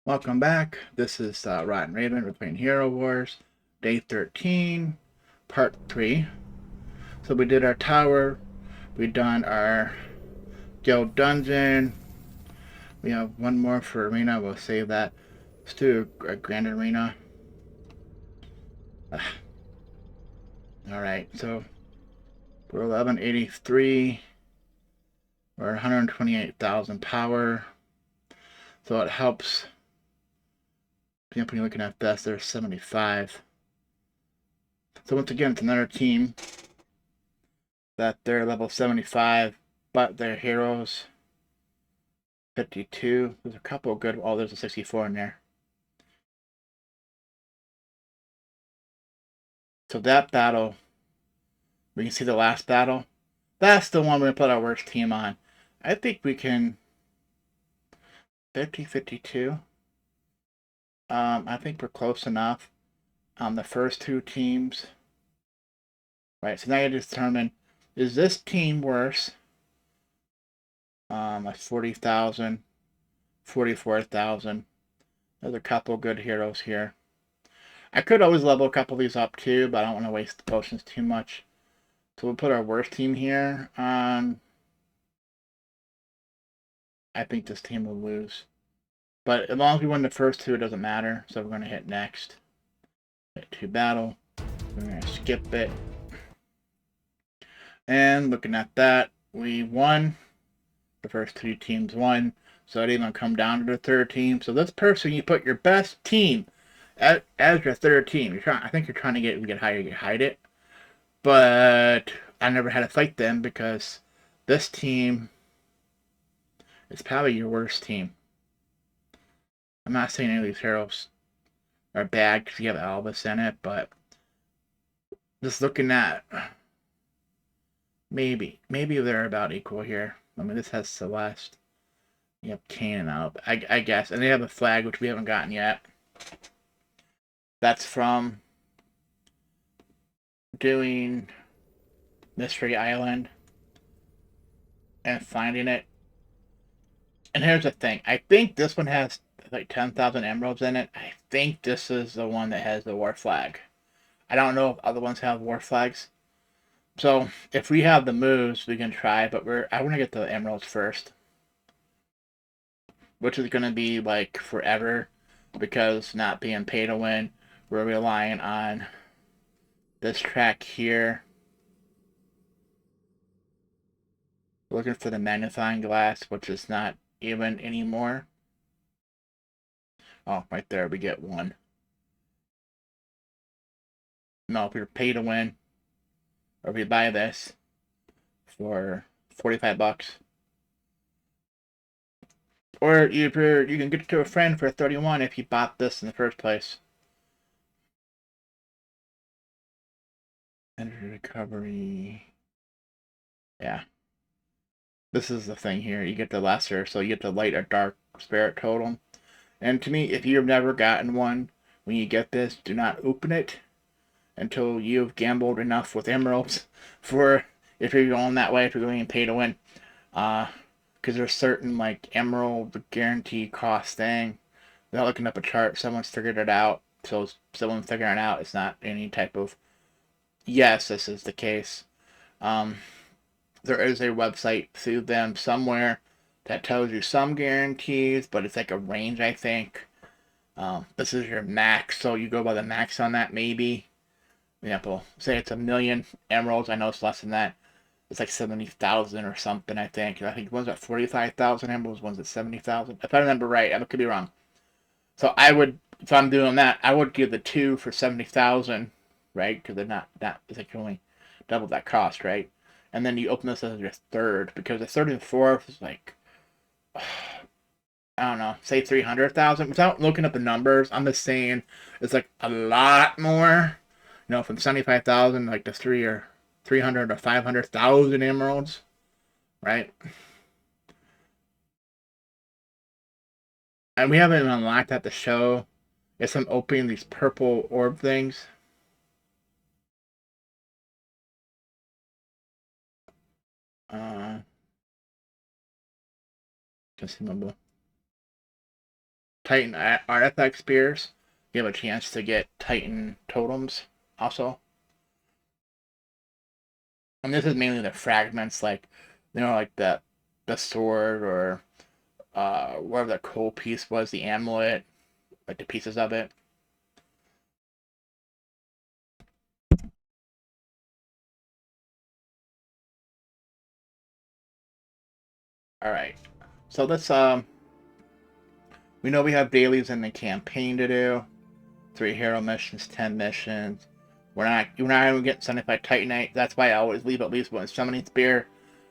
Welcome back. This is Rotten Raven. We're playing Hero Wars, Day 13, Part 3. So we did our tower. We done our guild dungeon. We have one more for arena. We'll save that. Let's do a grand arena. Alright, so we're 1183. We're 128,000 power. So it helps. When you're looking at this, there's 75. So once again, it's another team that they're level 75, but their heroes 52. There's a couple of good. Oh, there's a 64 in there. So that battle, we can see the last battle. That's the one we're going to put our worst team on. I think we can 50-52. I think we're close enough on the first two teams. Right, so now you determine, is this team worse? Like 40,000, 44,000. There's a couple good heroes here. I could always level a couple of these up too, but I don't want to waste the potions too much. So we'll put our worst team here. I think this team will lose. But as long as we win the first two, it doesn't matter. So we're going to hit next. Hit 2 battle. We're going to skip it. And looking at that, we won. The first 2 teams won. So it even come down to the third team. So this person, you put your best team as your third team. I think you're trying to get higher, you hide it. But I never had to fight them because this team is probably your worst team. I'm not saying any of these heroes are bad because you have Elvis in it, but just looking at maybe they're about equal here. I mean, this has Celeste. You have Kane and Alb, I guess, and they have a flag which we haven't gotten yet. That's from doing Mystery Island and finding it. And here's the thing. I think this one has like 10,000 emeralds in it. I think this is the one that has the war flag. I don't know if other ones have war flags. So if we have the moves, we can try, but I want to get the emeralds first. Which is going to be like forever because not being pay to win, we're relying on this track here. Looking for the magnifying glass, which is not even anymore. Oh, right there, we get one. No, if we pay to win, or if we buy this for 45 bucks. Or you can get it to a friend for 31 if you bought this in the first place. Energy recovery. Yeah. This is the thing here. You get the lesser, so you get the light or dark spirit totem. And to me, if you've never gotten one, when you get this, do not open it until you've gambled enough with emeralds for if you're going that way, if you're going to pay to win. Because there's certain like emerald guarantee cost thing. Without looking up a chart, someone's figured it out. So someone's figuring it out. It's not any type of yes, this is the case. There is a website through them somewhere that tells you some guarantees, but it's like a range, I think. This is your max, so you go by the max on that, maybe. For example, say it's 1,000,000 emeralds. I know it's less than that. It's like 70,000 or something, I think. I think one's at 45,000 emeralds, one's at 70,000. If I remember right, I could be wrong. So if I'm doing that, I would give the two for 70,000, right? Because they're not it's like only double that cost, right? And then you open this as your third, because the third and fourth is like, I don't know, say 300,000. Without looking up the numbers, I'm just saying it's like a lot more. From 75,000 like to 300 or 500,000 emeralds, right? And we haven't even unlocked that to show. It's some opening these purple orb things. Consumable. Titan artifact spears, you have a chance to get Titan totems also. And this is mainly the fragments, like, like the sword or whatever the coal piece was, the amulet, like the pieces of it. All right, so let's we know we have dailies in the campaign to do. 3 hero missions, 10 missions. We're not even getting 75 Titanite. That's why I always leave at least one summoning spear.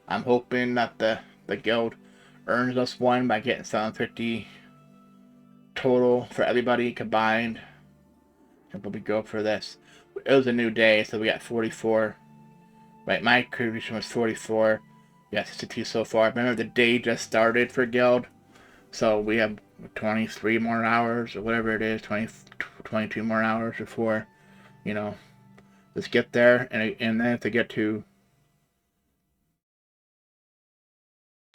I'm hoping that the guild earns us one by getting 750 total for everybody combined. And we go for this. It was a new day, so we got 44. Right, my contribution was 44. Yeah, 62 so far. Remember, the day just started for guild, so we have 23 more hours or whatever it is, 22 more hours before, let's get there. And then to get to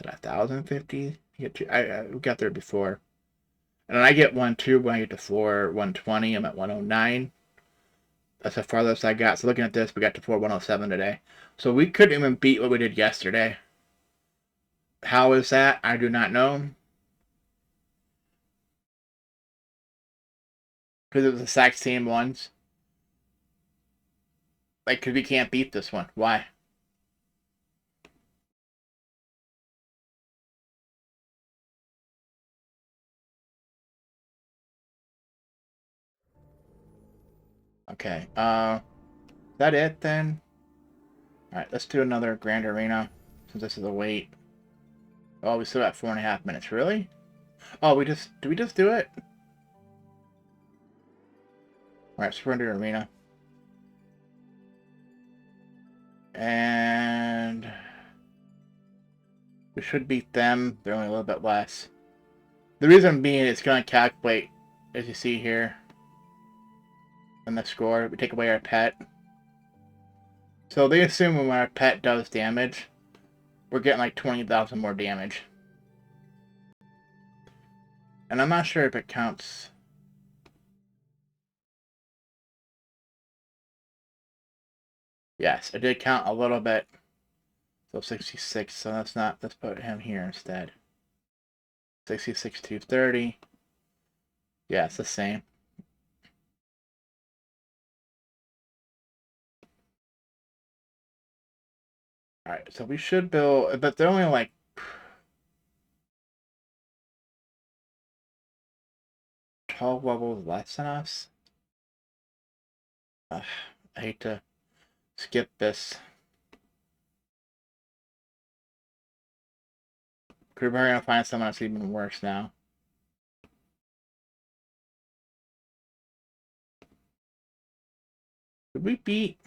1,050, we got there before. And then I get one too when I get to floor 120. I'm at 109. That's the farthest I got. So looking at this, we got to floor 107 today. So we couldn't even beat what we did yesterday. How is that? I do not know. Because it was the exact same ones. Like, because we can't beat this one. Why? Okay. Is that it then? Alright, let's do another Grand Arena. Since this is a wait. Oh, we still got 4.5 minutes. Really? Oh, did we just do it? Alright, Surrender Arena. And we should beat them. They're only a little bit less. The reason being it's going to calculate, as you see here, in the score. We take away our pet. So they assume when our pet does damage, we're getting like 20,000 more damage. And I'm not sure if it counts. Yes, it did count a little bit. So 66, so let's put him here instead. 66 to 30. Yeah, it's the same. Alright, so we should build, but they're only like 12 levels less than us. I hate to skip this. We're going to find someone that's even worse now. Did we beat?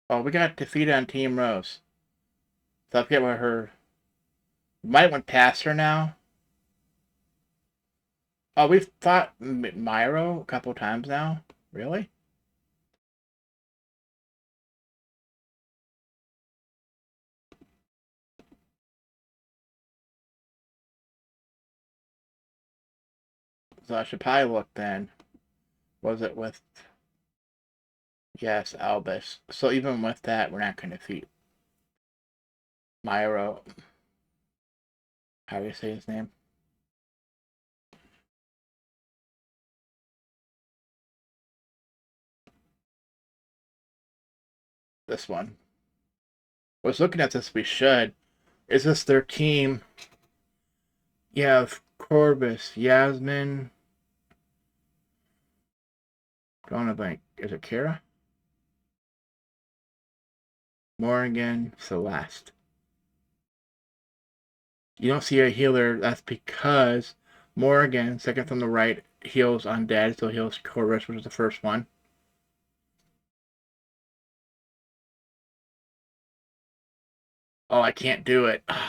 Oh, we got defeated on Team Rose. So I forget what her... We might went past her now. Oh, we've fought Myro a couple times now. Really? So I should probably look then. Was it with... Yes, Albus. So even with that, we're not going to defeat Myro. How do you say his name? This one. I was looking at this, we should. Is this their team? You have Corbus, Yasmin. Drawing a blank. Is it Kara? Morgan, Celeste. You don't see a healer. That's because Morgan, second from the right, heals undead, so heals Corbus, which is the first one. Oh, I can't do it. I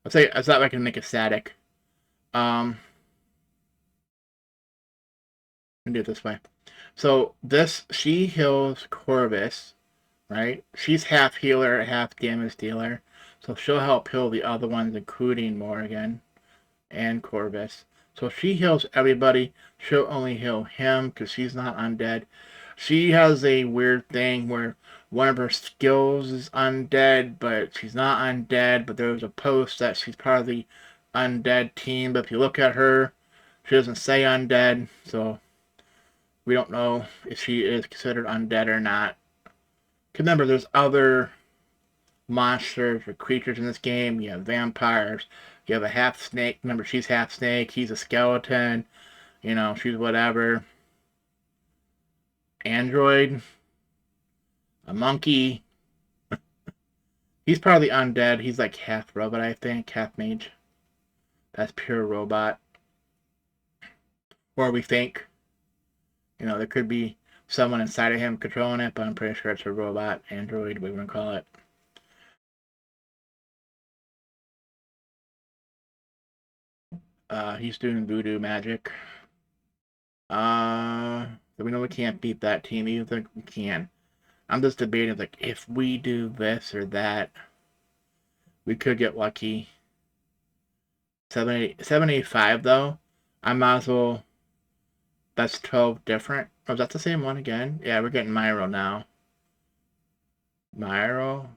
thought I can make it static. Let me do it this way. So she heals Corvus, right? She's half healer, half damage dealer. So she'll help heal the other ones, including Morgan. and Corvus. So if she heals everybody, she'll only heal him because she's not undead. She has a weird thing where one of her skills is undead, but she's not undead. But there was a post that she's part of the undead team. But if you look at her, she doesn't say undead, so we don't know if she is considered undead or not. Remember, there's other monsters or creatures in this game. You have vampires. You have a half snake. Remember, she's half snake. He's a skeleton. You know, she's whatever. Android. A monkey. He's probably undead. He's like half robot, I think. Half mage. That's pure robot. Or we think. You know, there could be someone inside of him controlling it, but I'm pretty sure it's a robot, android, whatever you want to call it. He's doing voodoo magic. So we know we can't beat that team. You think we can? I'm just debating, like, if we do this or that, we could get lucky. 785, though. I might as well. That's 12 different. Oh, is that the same one again? Yeah, we're getting Myro now. Myro.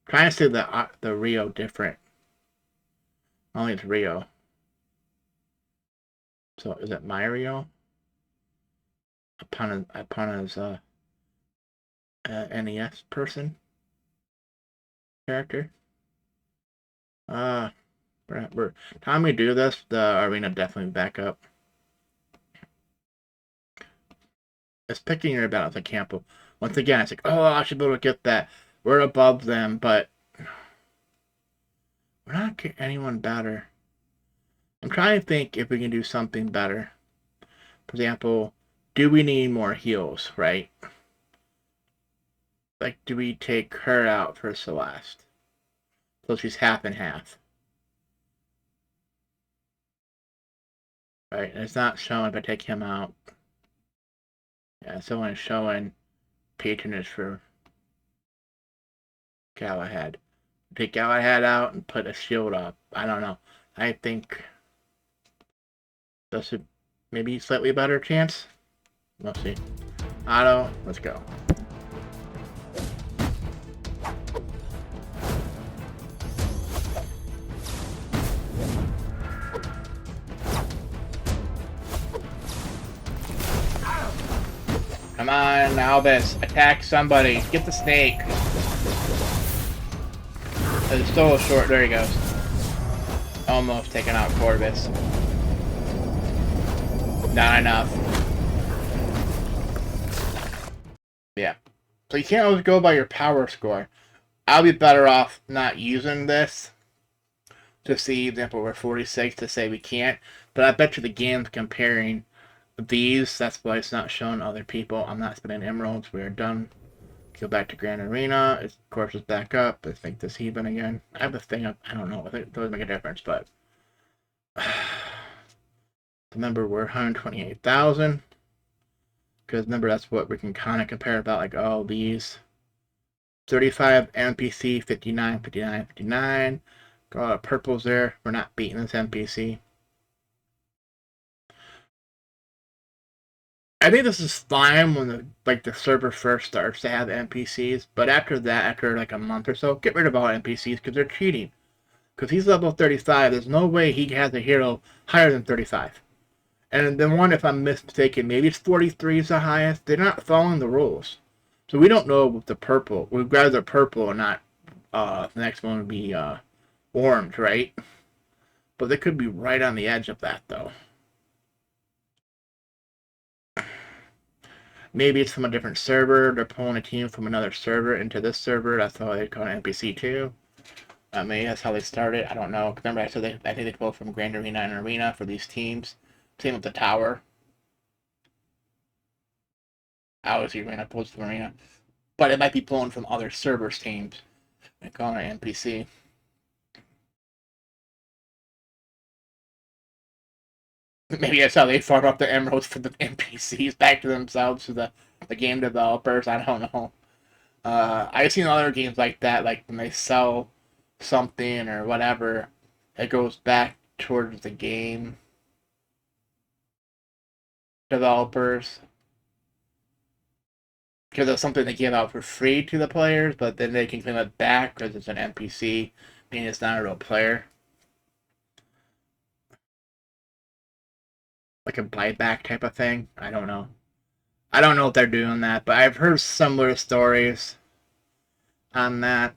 Trying to say the Rio different. Only it's Rio. So is it Mario? Upon his NES person character. Time we do this, the arena definitely back up. It's picking your balance. I can't. Once again, it's like, oh, I should be able to get that. We're above them, but we're not getting anyone better. I'm trying to think if we can do something better. For example, do we need more heals, right? Like, do we take her out for Celeste? So she's half and half. Right? And it's not showing if I take him out. Yeah, it's only showing patronage for Galahad. Take Galahad out and put a shield up. I don't know. I think this would maybe slightly better chance. We'll see. Auto, let's go. Come on, Albus. Attack somebody. Get the snake. It's still short. There he goes. Almost taking out Corvus. Not enough. Yeah. So you can't always go by your power score. I'll be better off not using this to see, example, we're 46 to say we can't. But I bet you the game's comparing these. That's why it's not showing other people. I'm not spending emeralds. We're done. Go back to Grand Arena. Of course, it's back up. I think this even again. I have a thing up. I don't know. I think it doesn't make a difference, but remember we're 128,000. Because remember, that's what we can kind of compare about, like, oh, these 35 NPC, 59, 59, 59. Got a lot of purples there. We're not beating this NPC. I think this is fine when the server first starts to have NPCs, but after that, after like a month or so, get rid of all NPCs because they're cheating. Because he's level 35, there's no way he has a hero higher than 35. And then one, if I'm mistaken, maybe it's 43 is the highest. They're not following the rules. So we don't know with the purple. We'd rather purple or not. The next one would be orange, right? But they could be right on the edge of that, though. Maybe it's from a different server. They're pulling a team from another server into this server. That's how they call it NPC 2. Maybe that's how they started. I don't know. Remember, I said I think they pulled from Grand Arena and Arena for these teams. Same with the tower. I was Arena pulls from Arena. But it might be pulling from other servers' teams. They call it NPC. Maybe that's how they farm up the emeralds for the NPCs back to themselves, to the game developers. I don't know. I've seen other games like that, like when they sell something or whatever, it goes back towards the game developers. Because it's something they give out for free to the players, but then they can claim it back because it's an NPC, meaning it's not a real player. Like a buyback type of thing. I don't know. I don't know if they're doing that, but I've heard similar stories on that.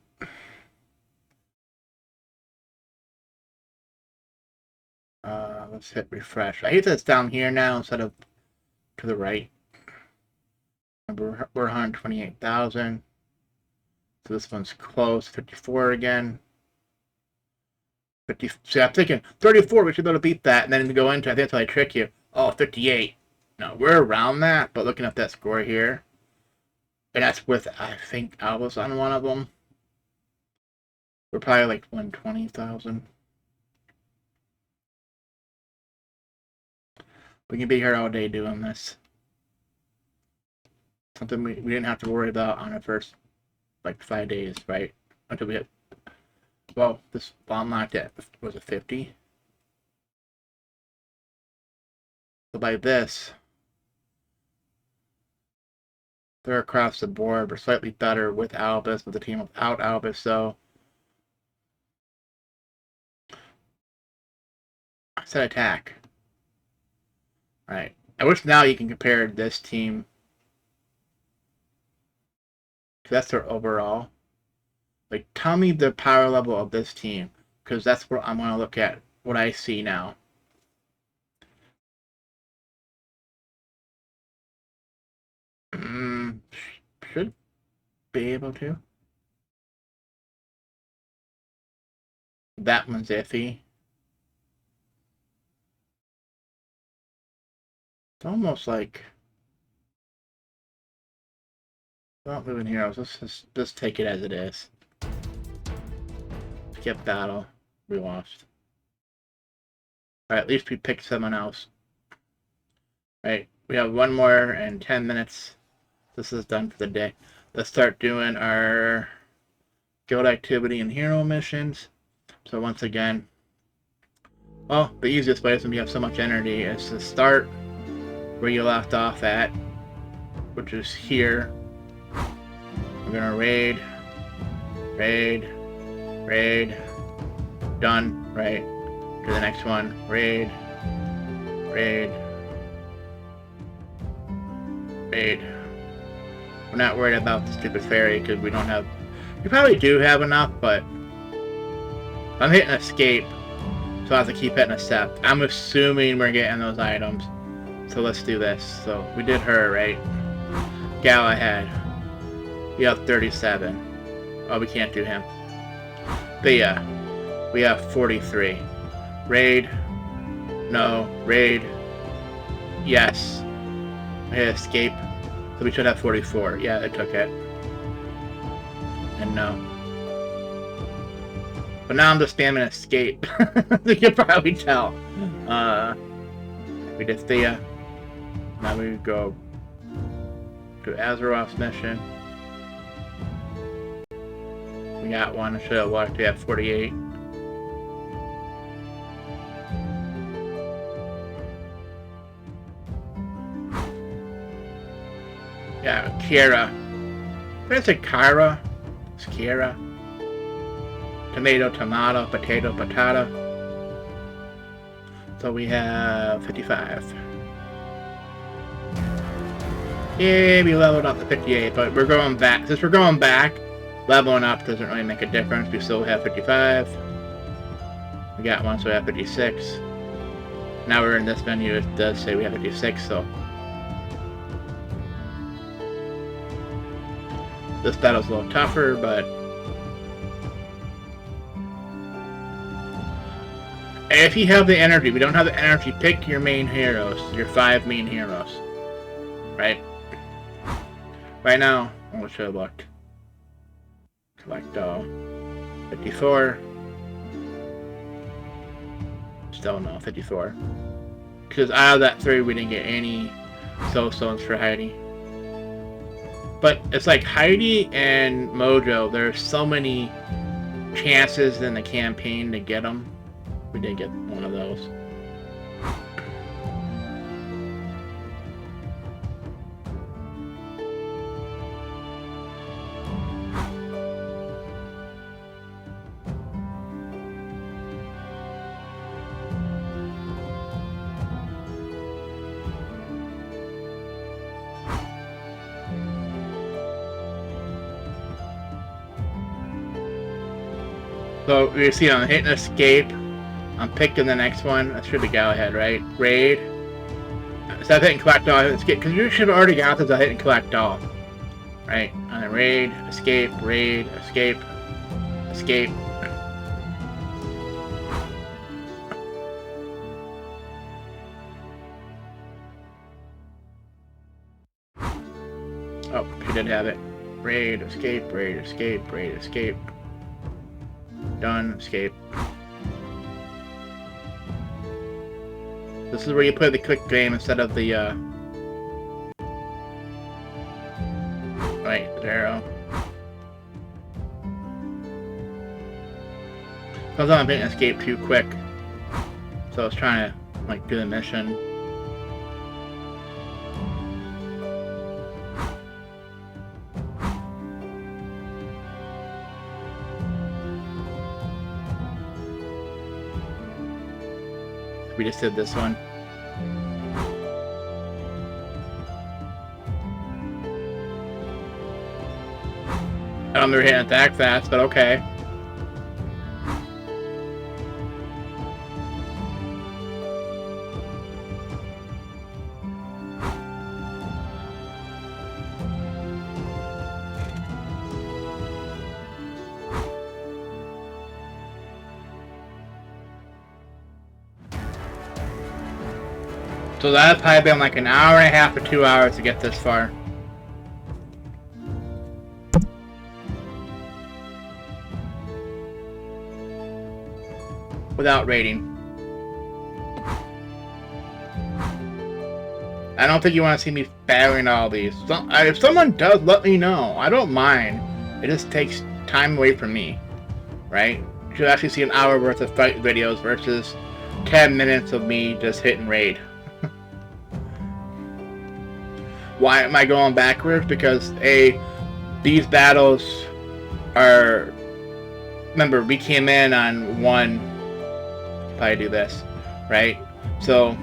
Let's hit refresh. I hate that it's down here now instead of to the right. We're 128,000. So this one's close. 54 again. 50. See, I'm thinking 34. We should be able to beat that, and then go into. I think that's how I trick you. Oh, 58. No, we're around that, but looking at that score here, and that's with I think I was on one of them. We're probably like 120,000. We can be here all day doing this. Something we didn't have to worry about on the first like 5 days, right? Until we hit. Well, this bomb knocked at was it 50? So by this, they're across the board. We're slightly better with Albus, with the team without Albus, so set attack. Right. I wish now you can compare this team. That's their overall. Like, tell me the power level of this team, because that's what I'm going to look at, what I see now. Should be able to. That one's iffy. It's almost like... Not moving heroes. Let's just take it as it is. Skip battle. We lost. Alright, at least we picked someone else. Right, we have one more and 10 minutes. This is done for the day. Let's start doing our guild activity and hero missions. So once again, well, the easiest way is when you have so much energy is to start where you left off at, which is here. We're gonna raid, done, right? To the next one, raid. We're not worried about the stupid fairy because we don't have, we probably do have enough, but I'm hitting escape, so I have to keep hitting a step. I'm assuming we're getting those items, so let's do this. So we did her, right? Galahad. We have 37. Oh, we can't do him. But yeah, we have 43. Raid. No. Raid. Yes. I hit escape. So we should have 44. Yeah, it took it. And no. But now I'm just spamming escape. You can probably tell. We did Thea. Now we go to Azeroth's mission. We got one. I should have walked. We have 48. Yeah, Kira. Did I say Kyra? It's Kira. Tomato, tomato, potato, potato. So we have 55. Yeah, we leveled up to 58, but we're going back. Since we're going back, leveling up doesn't really make a difference. We still have 55. We got one, so we have 56. Now we're in this menu. It does say we have 56, so this battle's a little tougher, but if you have the energy, we don't have the energy, pick your main heroes, your 5 main heroes, right? Right now, I should have looked. Select 54. Still no, 54. Because out of that 3, we didn't get any soul stones for Heidi. But it's like Heidi and Mojo, there's so many chances in the campaign to get them. We did get one of those. So you see I'm hitting escape. I'm picking the next one. That should be Galahad, right? Raid. Instead of hitting collect all, escape, because you should have already got this. I hit and collect all. Right? And then raid, escape, escape. Oh, she did have it. Raid, escape. Done, escape. This is where you play the quick game instead of the, right, 0. Because I'm hitting escape too quick. So I was trying to, like, do the mission. We just did this one. I don't remember hitting it that fast, but okay. So that's probably been like an hour and a half or 2 hours to get this far. Without rating. I don't think you want to see me battling all these. If someone does, let me know. I don't mind. It just takes time away from me. Right? You should actually see an hour worth of fight videos versus 10 minutes of me just hitting raid. Why am I going backwards? Because these battles are... Remember, we came in on one... If I do this, right? So...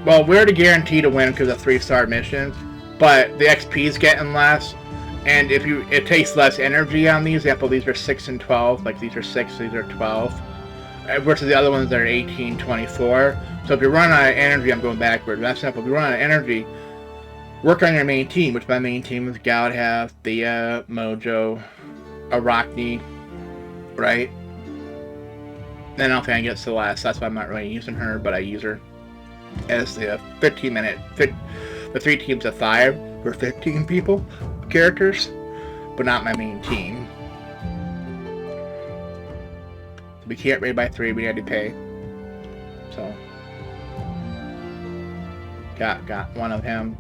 well, we're guaranteed to win because of 3-star missions, but the XP is getting less, and it takes less energy on these. For example, these are 6 and 12. Like, these are 6, these are 12. Versus the other ones that are 18, 24. So if you run out of energy, I'm going backwards. That's simple. If you run out of energy, work on your main team, which my main team is Galahad, Thea, Mojo, Arachne, right? Then I don't think I get Celeste. That's why I'm not really using her, but I use her as the 15-minute. The 3 teams of 5 for 15 people, characters, but not my main team. We can't raid by 3, we had to pay. So got one of him.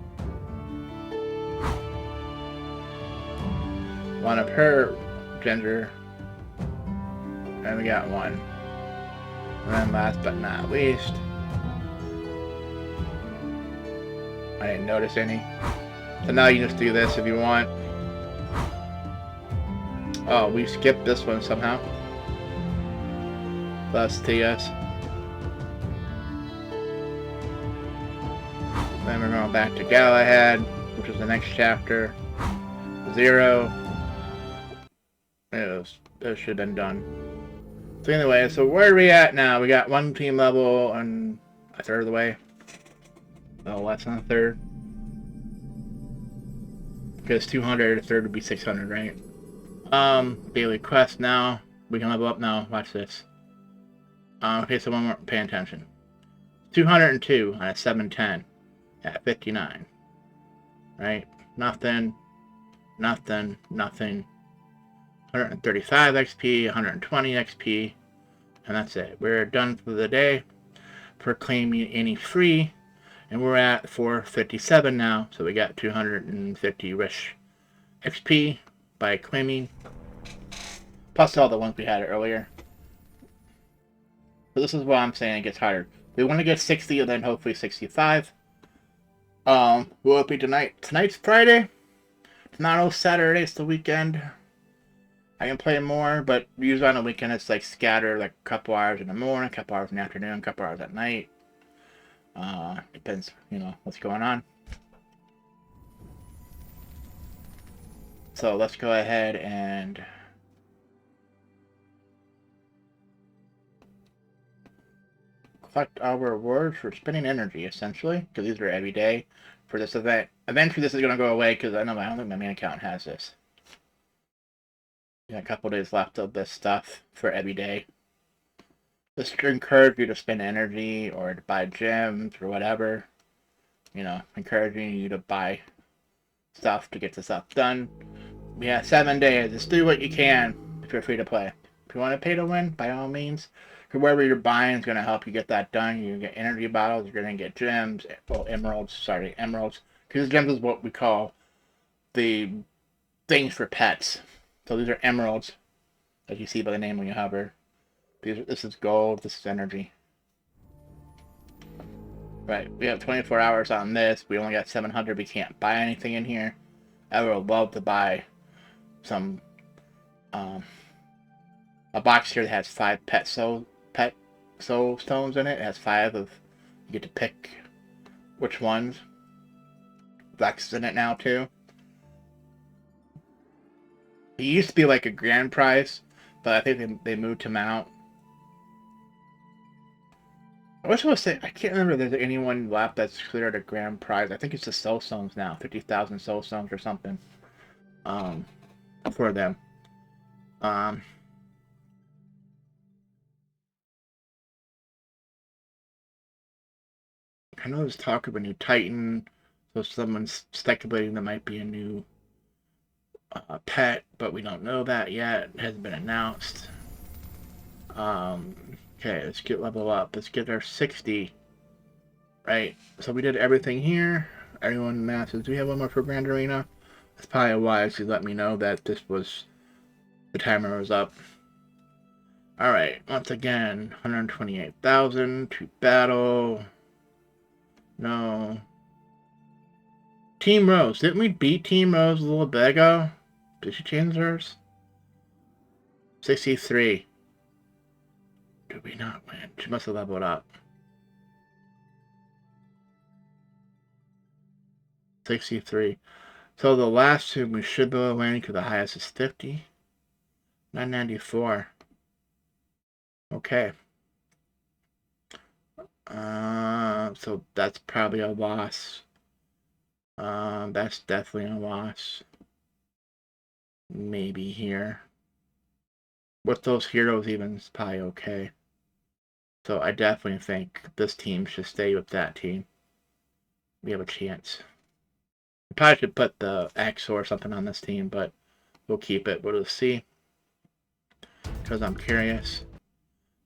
One of her gender. And we got one. And then last but not least, I didn't notice any. So now you just do this if you want. Oh, we skipped this one somehow. Plus TS. Then we're going back to Galahad, which is the next chapter. 0. It should have been done. So anyway, so where are we at now? We got 1 team level and a third of the way. Oh, less than a third. Because 200, a third would be 600, right? Daily quest now. We can level up now. Watch this. Okay, so one more. Pay attention. 202 on a 710 at 59. Right? Nothing. 135 XP, 120 XP, and that's it. We're done for the day for claiming any free, and we're at 457 now, so we got 250-ish XP by claiming Plus all the ones we had earlier. So this is why I'm saying it gets harder. We want to get 60 and then hopefully 65. Will it be tonight? Tonight's Friday. Tomorrow's Saturday. It's the weekend. I can play more, but usually on the weekend it's like scattered, like a couple hours in the morning, a couple hours in the afternoon, a couple hours at night. Depends, what's going on. So let's go ahead and collect our rewards for spending energy, essentially, because these are every day for this event. Eventually this is going to go away, because I don't think my main account has this. Yeah, a couple days left of this stuff for every day. Just to encourage you to spend energy or to buy gems or whatever. Encouraging you to buy stuff to get the stuff done. We have 7 days. Just do what you can if you're free to play. If you want to pay to win, by all means. Whoever you're buying is going to help you get that done. You're going to get energy bottles. You're going to get gems. Well, emeralds. Sorry, emeralds. Because gems is what we call the things for pets. So these are emeralds, as you see by the name when you hover. This is gold. This is energy. Right, we have 24 hours on this. We only got 700. We can't buy anything in here. I would love to buy some, a box here that has 5 pet soul stones in it. It has 5 of, you get to pick which ones. Black's in it now too. It used to be like a grand prize, but I think they moved him out. I was supposed to say, I can't remember if there's anyone left that's cleared a grand prize. I think it's the soul stones now, 50,000 soul stones or something. For them. I know there's talk of a new Titan, so someone's speculating there might be a new pet, but we don't know that yet. It hasn't been announced. Okay, let's get level up. Let's get our 60. Right, so we did everything here. Everyone matches. Do we have one more for Grand Arena? That's probably wise to let me know that this was, the timer was up. Alright, once again, 128,000 to battle. No. Team Rose. Didn't we beat Team Rose a little bit ago? Did she change hers? 63. Did we not win? She must have leveled up. 63. So the last two we should be able to win because the highest is 50. 994. Okay. So that's probably a loss. That's definitely a loss. Maybe here. With those heroes even, it's probably okay. So I definitely think this team should stay with that team. We have a chance. We probably should put the X or something on this team, but we'll keep it. We'll see. Because I'm curious.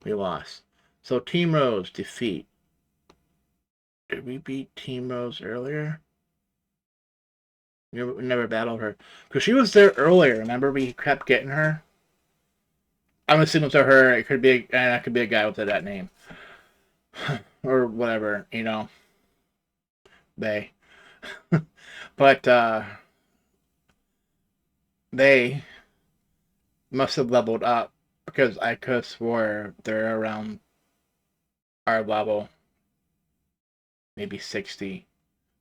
We lost. So Team Rose, defeat. Did we beat Team Rose earlier? We never battled her. Because she was there earlier. Remember we kept getting her? I'm assuming to her. It could be that could be a guy with that name. Or whatever, They. But they must have leveled up because I could have swore they're around our level. Maybe 60.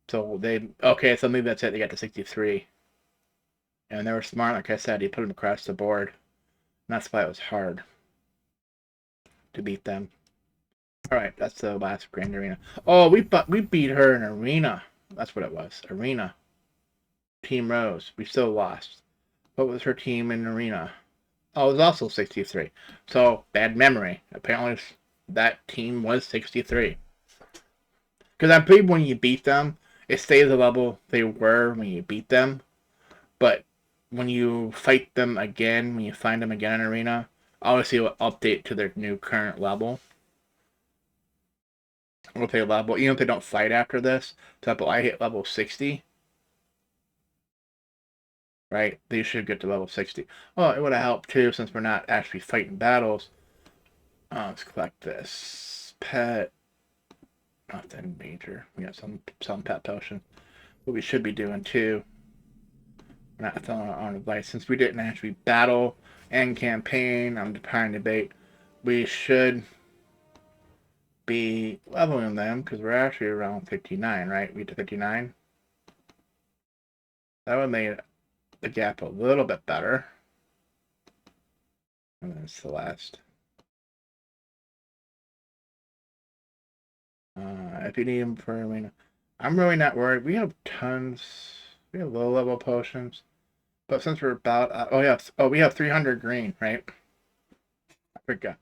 So so maybe that's it. They got to 63. And they were smart, like I said, he put them across the board. And that's why it was hard to beat them. Alright, that's the last Grand Arena. Oh, we beat her in Arena. That's what it was. Arena. Team Rose. We still lost. What was her team in Arena? Oh, it was also 63. So, bad memory. Apparently, that team was 63. Because I believe when you beat them, it stays the level they were when you beat them. But when you fight them again, when you find them again in Arena, obviously it will update to their new current level. If they level, even if they don't fight after this. For example, I hit level 60. right? They should get to level 60. Well, it would have helped too since we're not actually fighting battles. Let's collect this pet. Nothing major. We got some pet potion. What we should be doing too. We're not filling our own advice since we didn't actually battle and campaign. I'm trying to debate. We should be leveling them because we're actually around 59, right? We did 59. That would make the gap a little bit better. And then Celeste. If you need them for arena, I'm really not worried. We have tons. We have low level potions, but since we're about we have 300 green, right? I forgot.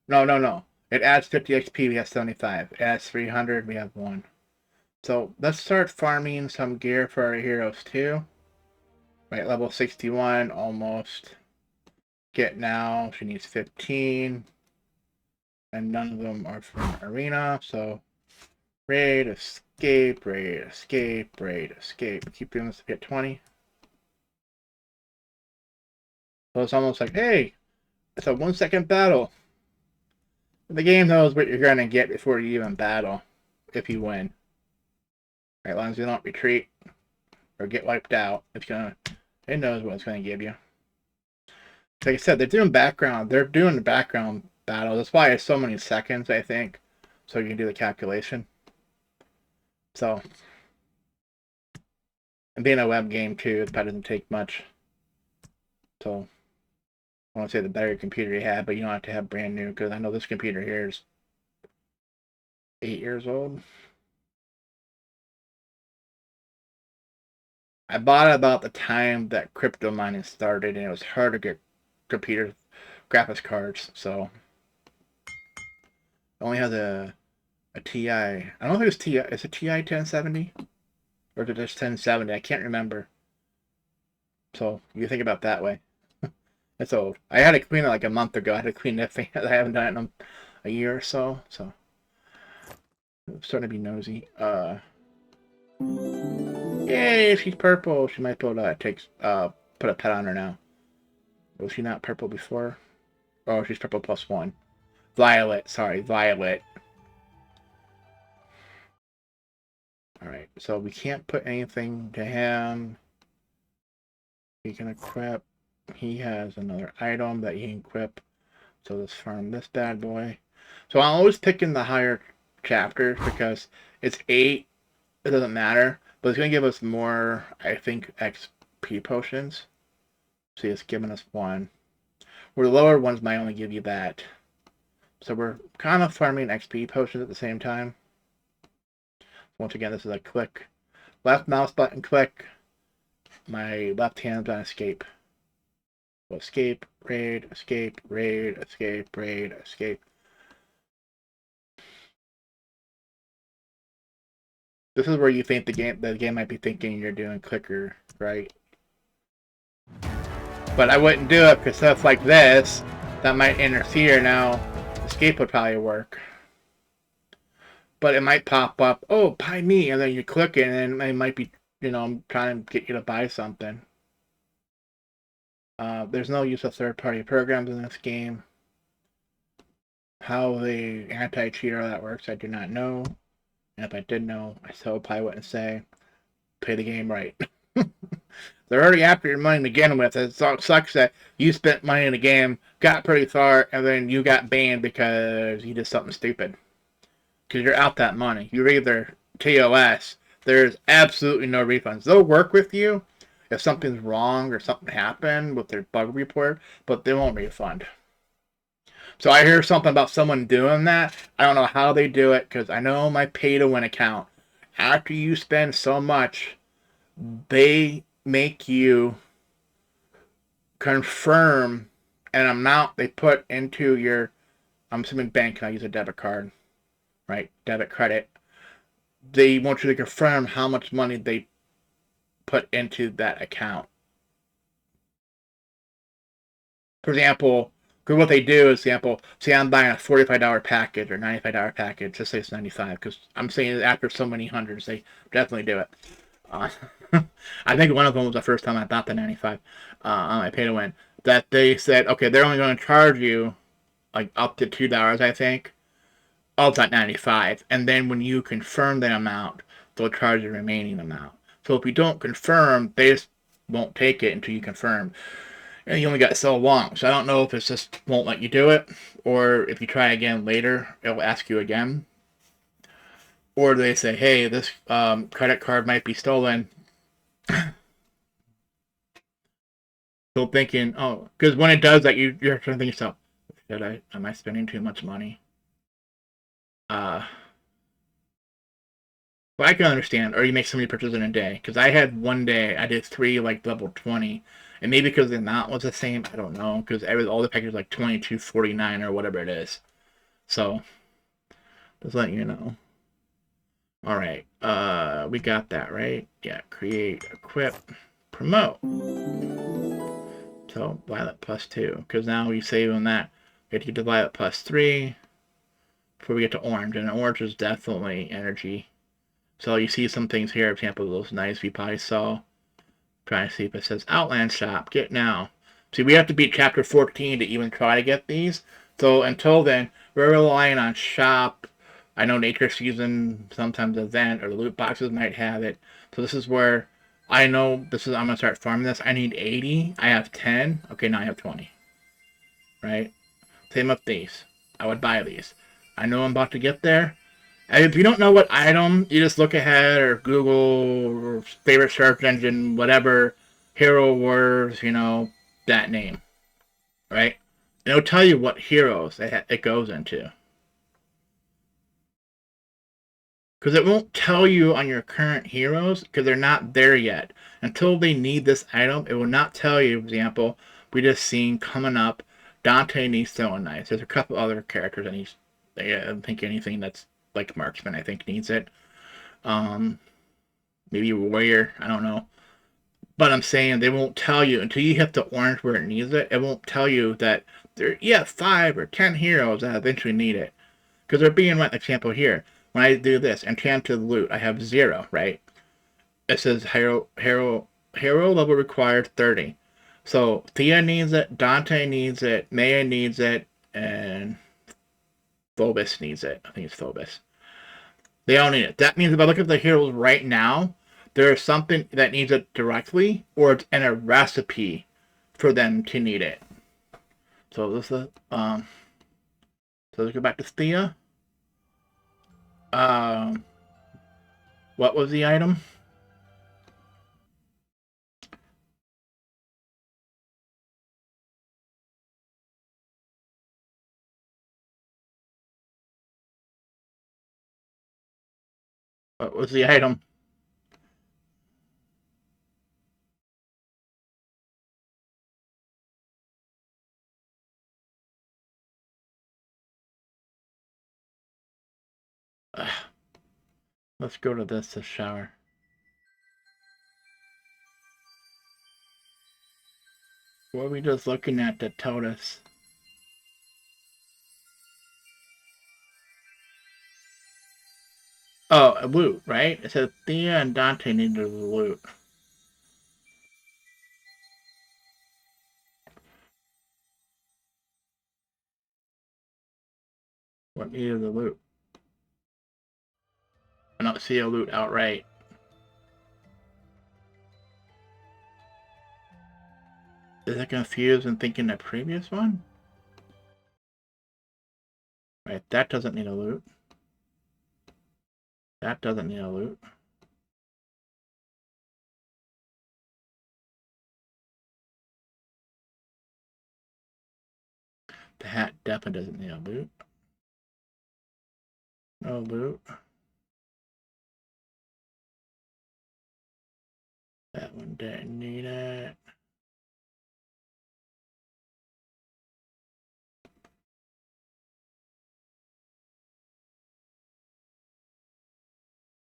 No. It adds 50 XP. We have 75. It adds 300. We have 1. So let's start farming some gear for our heroes too. Right, level 61 almost. Get now. She needs 15, and none of them are from arena. So raid, escape, raid, escape, raid, escape. Keep doing this to get 20. So it's almost like, hey, it's a 1-second battle. The game knows what you're going to get before you even battle, if you win. Right, as long as you don't retreat or get wiped out, it knows what it's going to give you. Like I said, they're doing the background battle. That's why it's so many seconds, I think, so you can do the calculation. So, and being a web game too, it probably doesn't take much. So, I want to say the better computer you have, but you don't have to have brand new, because I know this computer here is 8 years old. I bought it about the time that crypto mining started, and it was hard to get computer graphics cards, so it only has a TI. I don't know if it was TI. Is it TI 1070? Or is it just 1070? I can't remember. So you think about it that way. It's old. I had to clean it like a month ago. I had to clean that thing. I haven't done it in a year or so. So I'm starting to be nosy. Yay, she's purple. She might be able to put a pet on her now. Was she not purple before? Oh, she's purple +1. Violet. Sorry, Violet. Alright, so we can't put anything to him. He can equip. He has another item that he can equip. So let's farm this bad boy. So I'm always picking the higher chapters because it's 8. It doesn't matter. But it's going to give us more, I think, XP potions. See, it's giving us 1. Where the lower ones might only give you that. So we're kind of farming XP potions at the same time. Once again, this is a click. Left mouse button click. My left hand's on escape. So escape, raid, escape, raid, escape, raid, escape. This is where you think the game might be thinking you're doing clicker, right? But I wouldn't do it because stuff like this that might interfere. Now, escape would probably work. But it might pop up, oh, buy me, and then you click it, and it might be, I'm trying to get you to buy something. There's no use of third-party programs in this game. How the anti-cheat or that works, I do not know. And if I did know, I still probably wouldn't say, play the game right. They're already after your money to begin with. It sucks that you spent money in the game, got pretty far, and then you got banned because you did something stupid. Because you're out that money. You're either TOS. There's absolutely no refunds. They'll work with you if something's wrong or something happened with their bug report, but they won't refund. So I hear something about someone doing that. I don't know how they do it because I know my pay-to-win account. After you spend so much, they make you confirm an amount they put into your, I'm assuming bank, I use a debit card, right? Debit, credit. They want you to confirm how much money they put into that account. For example, because what they do is, say I'm buying a $45 package or $95 package, just say it's 95, because I'm saying after so many hundreds, they definitely do it. Uh, I think one of them was the first time I bought the 95 on my pay to win. That they said, okay, they're only going to charge you like up to $2, I think, of that 95, and then when you confirm the amount, they'll charge the remaining amount. So if you don't confirm, they just won't take it until you confirm. And you only got so long. So I don't know if it's just won't let you do it, or if you try again later, it'll ask you again. Or they say, hey, this credit card might be stolen. So thinking, oh, because when it does that, you're trying to think yourself, am I spending too much money? Uh, Well, I can understand. Or you make so many purchases in a day. Because I had one day, I did 3 like level 20, and maybe because the amount was the same, I don't know. Because all the packages like 22.49 or whatever it is. So just letting you know. All right, we got that right. Yeah, create, equip, promote. So violet +2, because now we save on that. We have to get to violet +3 before we get to orange, and orange is definitely energy. So you see some things here, for example, those knives we probably saw. Trying to see if it says Outland Shop. Get now. See, we have to beat Chapter 14 to even try to get these. So until then, we're relying on Shop. I know Nature Season, sometimes Event, or the loot boxes might have it. So this is where I know this is. I'm gonna start farming this. I need 80. I have 10. Okay, now I have 20. Right. Same with these. I would buy these. I know I'm about to get there. And if you don't know what item, you just look ahead or Google or favorite search engine, whatever, HeroWars, that name, right? And it'll tell you what heroes it goes into. Because it won't tell you on your current heroes because they're not there yet. Until they need this item, it will not tell you. For example, we just seen coming up, Dante needs throwing knives. There's a couple other characters that needs. I don't think anything that's like marksman, I think, needs it. Um, Maybe warrior. I don't know. But I'm saying they won't tell you until you hit the orange where it needs it. It won't tell you that there, 5 or 10 heroes that eventually need it. Because they're being like example here. When I do this, enchanted loot, I have 0, right? It says hero level required 30. So Thea needs it, Dante needs it, Maya needs it, and Phobos needs it. I think it's Phobos. They all need it. That means if I look at the heroes right now, there is something that needs it directly, or it's in a recipe for them to need it. So this is so let's go back to Thea. Um, what was the item? What was the item? Let's go to this shower. What are we just looking at that told us? Oh, a loot, right? It said Thea and Dante needed a loot. What needed the loot? I don't see a loot outright. Is it confused and thinking the previous one? Right, that doesn't need a loot. That doesn't need a loot. The hat definitely doesn't need a loot. No loot. That one didn't need it.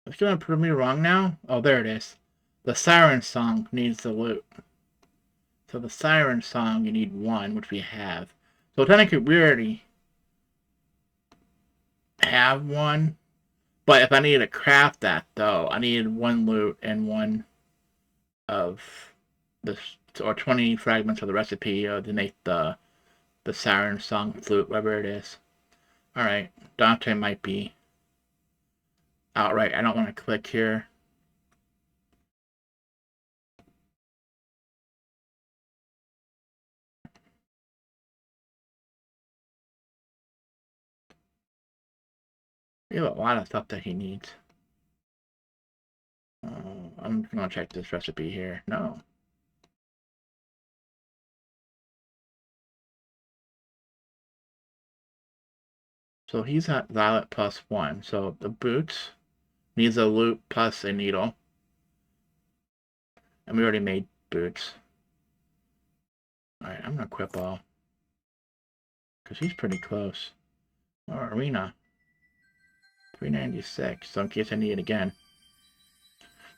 It's gonna prove me wrong now. Oh, there it is. The siren song needs the loot. So the siren song, you need 1, which we have. So technically, we already have 1. But if I needed to craft that, though, I needed one loot and one of this, or 20 fragments of the recipe to make the siren song flute, whatever it is. Alright, Dante might be outright. I don't want to click here. We have a lot of stuff that he needs. I'm going to check this recipe here. No. So he's at violet +1. So the boots needs a loot plus a needle. And we already made boots. Alright, I'm going to equip all. Because he's pretty close. Oh, arena. 396. So in case I need it again.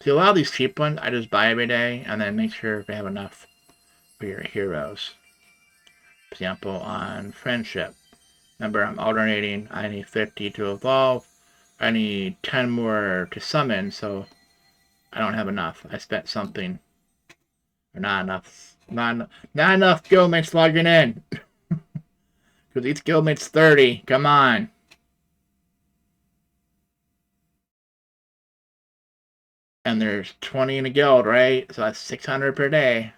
See, a lot of these cheap ones, I just buy every day and then make sure they have enough for your heroes. For example, on friendship. Remember, I'm alternating. I need 50 to evolve. I need 10 more to summon, so I don't have enough. I spent something. Or not enough. Not enough guildmates logging in. Because each guildmate's 30. Come on. And there's 20 in a guild, right? So that's 600 per day.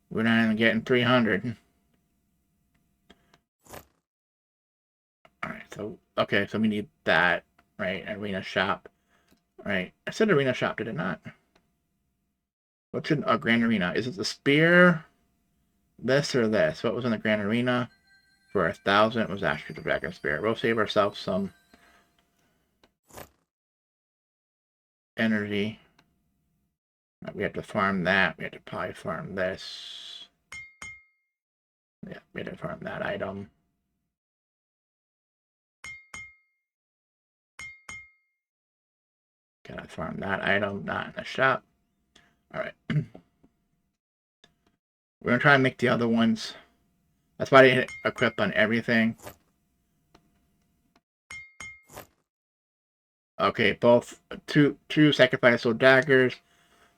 We're not even getting 300. Alright, so, okay, so we need that, right? Arena shop. Right. I said arena shop, did it not? What's in a grand arena? Is it the spear? This or this? What was in the grand arena? For 1,000, it was actually the dragon spear. We'll save ourselves some energy. We have to farm that. We have to probably farm this. Yeah, we have to farm that item. Gotta farm that item, not in the shop. Alright. We're gonna try and make the other ones. That's why I didn't equip on everything. Okay, both two sacrificial daggers.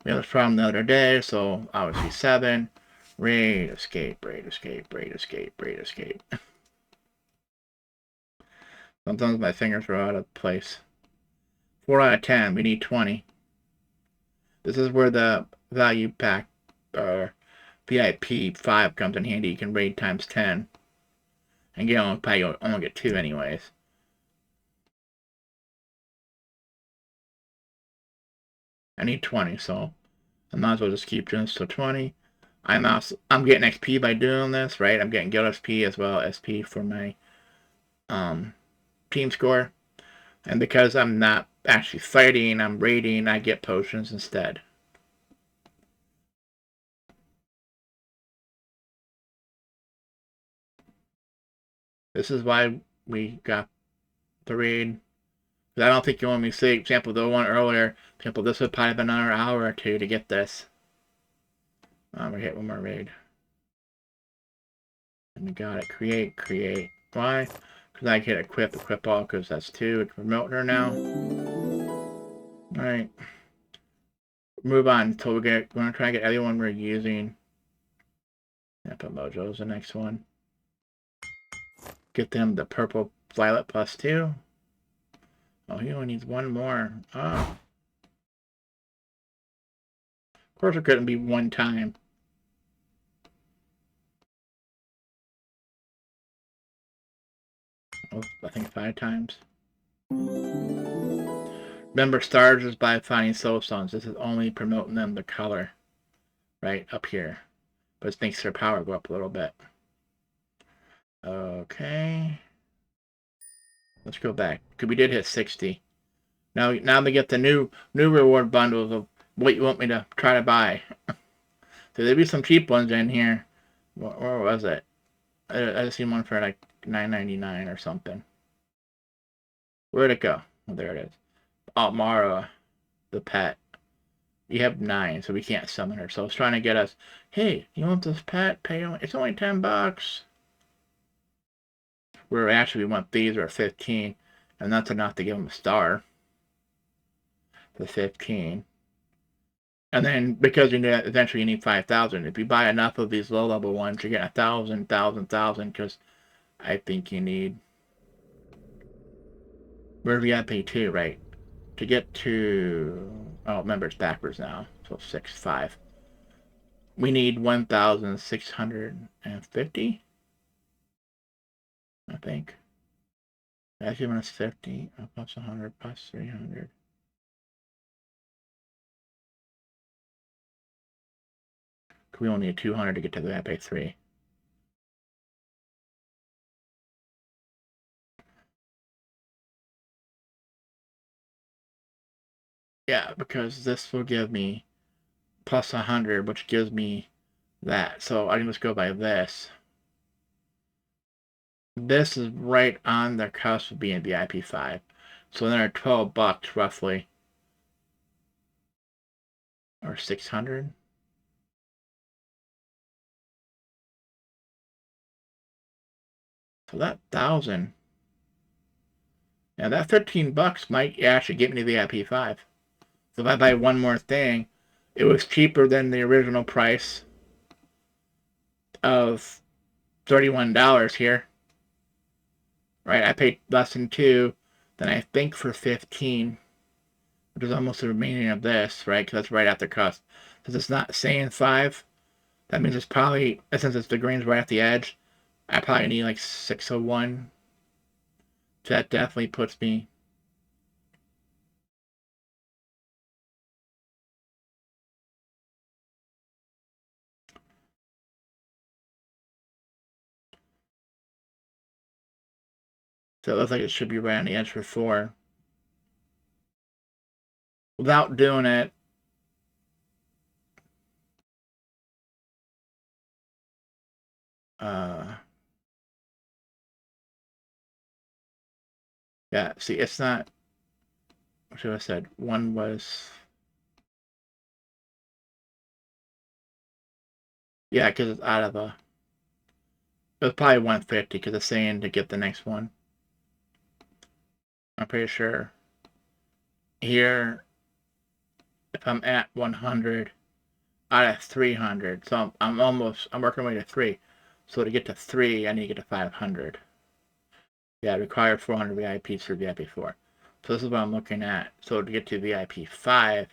We was from the other day, so obviously 7. Raid, escape, raid, escape, raid, escape, raid, escape. Sometimes my fingers are out of place. 4 out of 10. We need 20. This is where the value pack, VIP 5 comes in handy. You can raid times 10. And you only get 2 anyways. I need 20, so I might as well just keep doing this to 20. I'm getting XP by doing this, right? I'm getting guild XP as well as SP for my team score. And because I'm not actually fighting, I'm raiding, I get potions instead. This is why we got the raid. I don't think you want me to say, example, the one earlier, example, this would probably have been another hour or 2 to get this. We hit one more raid. And we got it. Create. Why? Because I hit equip all, because that's 2. It's promoting her now. Alright. Move on until we're going to try and get everyone we're using. Yep, Mojo's the next one. Get them the purple violet +2. Oh, he only needs 1 more. Oh. Of course it couldn't be 1 time. Oh, I think 5 times. Remember, stars is by finding soul stones. This is only promoting them the color. Right up here. But it makes their power go up a little bit. Okay. Let's go back. Because we did hit 60. Now we get the new reward bundles of what you want me to try to buy. So there'll be some cheap ones in here. Where was it? I just seen one for like $9.99 or something. Where'd it go? Oh, there it is. Oh, Mara, the pet. We have 9, so we can't summon her. So it's trying to get us, hey, you want this pet? It's only $10. Where actually we want these or 15. And that's enough to give them a star for 15. And then because eventually you need 5,000. If you buy enough of these low level ones, you get 1,000, 1,000, because I think you need. Where VIP 2, right? To get to. Oh, remember it's backwards now. So 6, 5. We need 1,650, I think. That's giving us 50 plus 100 plus 300. We only need 200 to get to the VIP 3. Yeah, because this will give me plus 100, which gives me that. So I can just go by this. This is right on the cusp of being VIP 5. So another 12 bucks roughly. Or 600. So that 1,000. Now that 15 bucks might actually get me to VIP 5. So if I buy one more thing, it was cheaper than the original price of $31 here. Right? I paid less than 2 than I think for 15, which is almost the remaining of this, right? Because that's right at the cusp. Since it's not saying 5, that means it's probably, since it's the green's right at the edge, I probably need like 601. So that definitely puts me. So it looks like it should be right on the edge for 4. Without doing it, yeah, see, it's not. What should I have said? One was. Yeah, because it's out of the. It was probably 150 because it's saying to get the next one. I'm pretty sure. Here, if I'm at 100 out of 300, so I'm working my way to 3. So to get to 3, I need to get to 500. Yeah, require 400 VIPs for VIP 4. So this is what I'm looking at. So to get to VIP 5,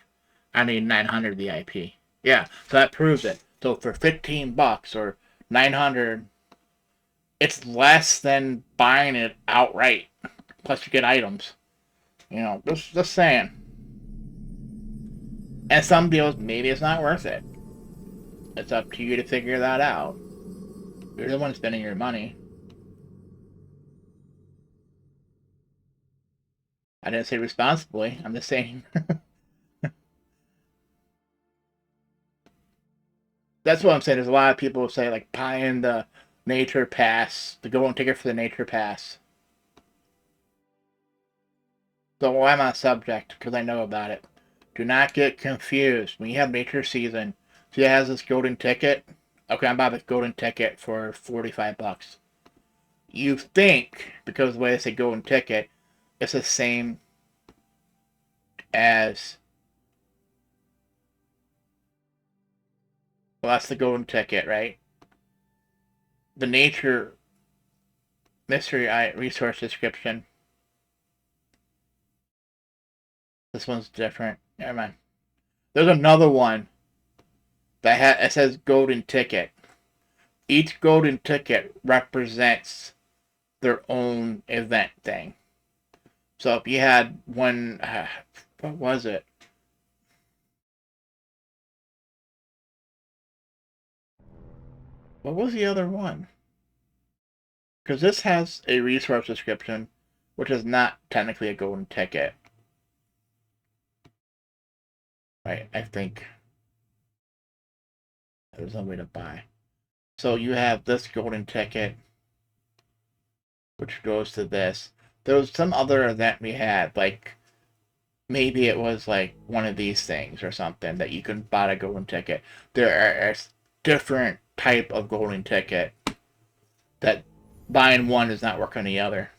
I need 900 VIP. Yeah, so that proves it. So for 15 bucks or 900, it's less than buying it outright. Plus you get items. Just saying. And some deals, maybe it's not worth it. It's up to you to figure that out. You're the one spending your money. I didn't say responsibly. I'm just saying. That's what I'm saying. There's a lot of people who say, like, buying the nature pass, the golden ticket for the nature pass. So I'm on subject because I know about it. Do not get confused. When you have nature season, see it has this golden ticket. Okay, I'm buying this golden ticket for 45 bucks. You think, because of the way they say golden ticket, it's the same as. Well, that's the golden ticket, right? The nature mystery resource description. This one's different. Never mind. There's another one that it says golden ticket. Each golden ticket represents their own event thing. So if you had one, what was it? What was the other one? Because this has a resource description, which is not technically a golden ticket. Right, I think there's no way to buy. So you have this golden ticket, which goes to this. There was some other event we had, like maybe it was like one of these things or something that you can buy a golden ticket. There are different type of golden ticket that buying one does not work on the other.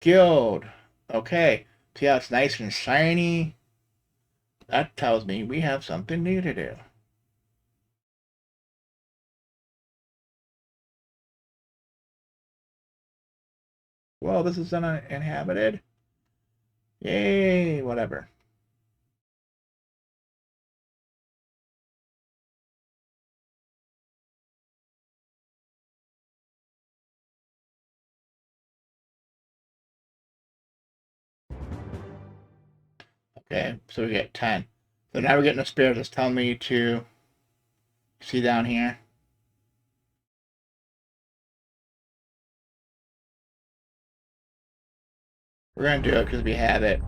Guild. Okay. See how it's nice and shiny? That tells me we have something new to do. Well, this is uninhabited. Yay, whatever. Okay, so we get 10. So now we're getting the spirits that's telling me to see down here. We're going to do it because we have it.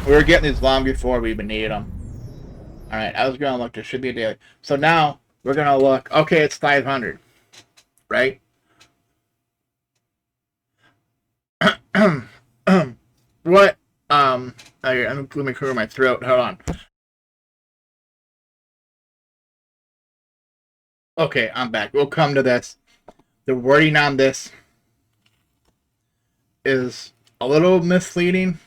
We were getting these long before we even needed them. Alright, I was going to look. There should be a daily. So now we're going to look. Okay, it's 500. Right? What? Let me clear my throat. Hold on. Okay, I'm back. We'll come to this. The wording on this is a little misleading.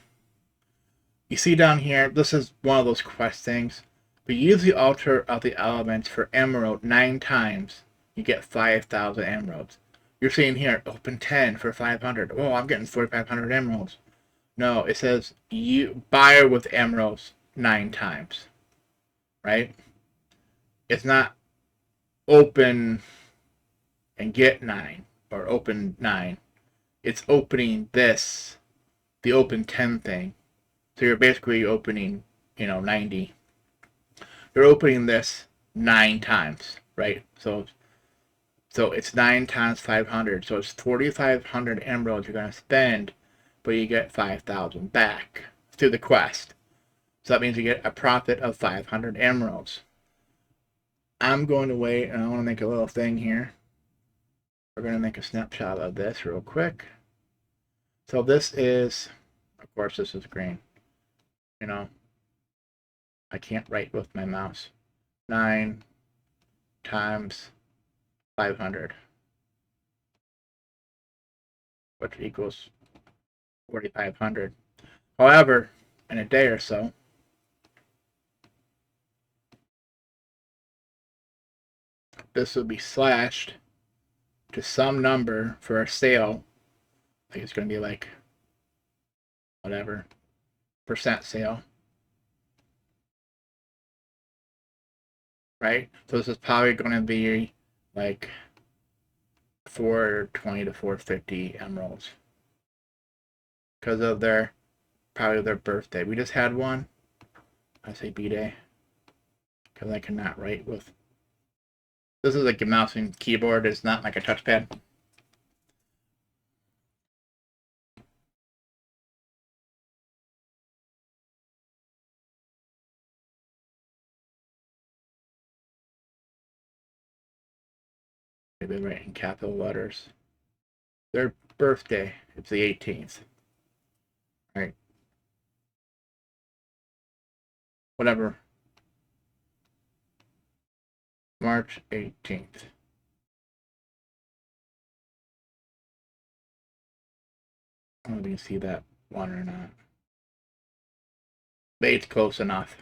You see down here, this is one of those quest things. But use the altar of the elements for emerald 9 times. You get 5,000 emeralds. You're seeing here, open 10 for 500. Oh, I'm getting 4,500 emeralds. No, it says you buy with emeralds 9 times. Right? It's not open and get 9 or open 9. It's opening this, the open 10 thing. So you're basically opening, 90. You're opening this 9 times, right? So it's 9 times 500. So it's 4,500 emeralds you're going to spend, but you get 5,000 back through the quest. So that means you get a profit of 500 emeralds. I'm going to wait, and I want to make a little thing here. We're going to make a snapshot of this real quick. So this is, of course, this is green. I can't write with my mouse. 9 times 500, which equals 4,500. However, in a day or so, this will be slashed to some number for a sale. I think it's going to be like, whatever, percent sale. Right? So this is probably going to be like 420 to 450 emeralds. Because of probably their birthday. We just had one. I say B-Day. Because I cannot write with. This is like a mouse and keyboard. It's not like a touchpad. Maybe write in capital letters. Their birthday. It's the 18th. Right. Whatever. March 18th. I don't know if you can see that one or not. But it's close enough.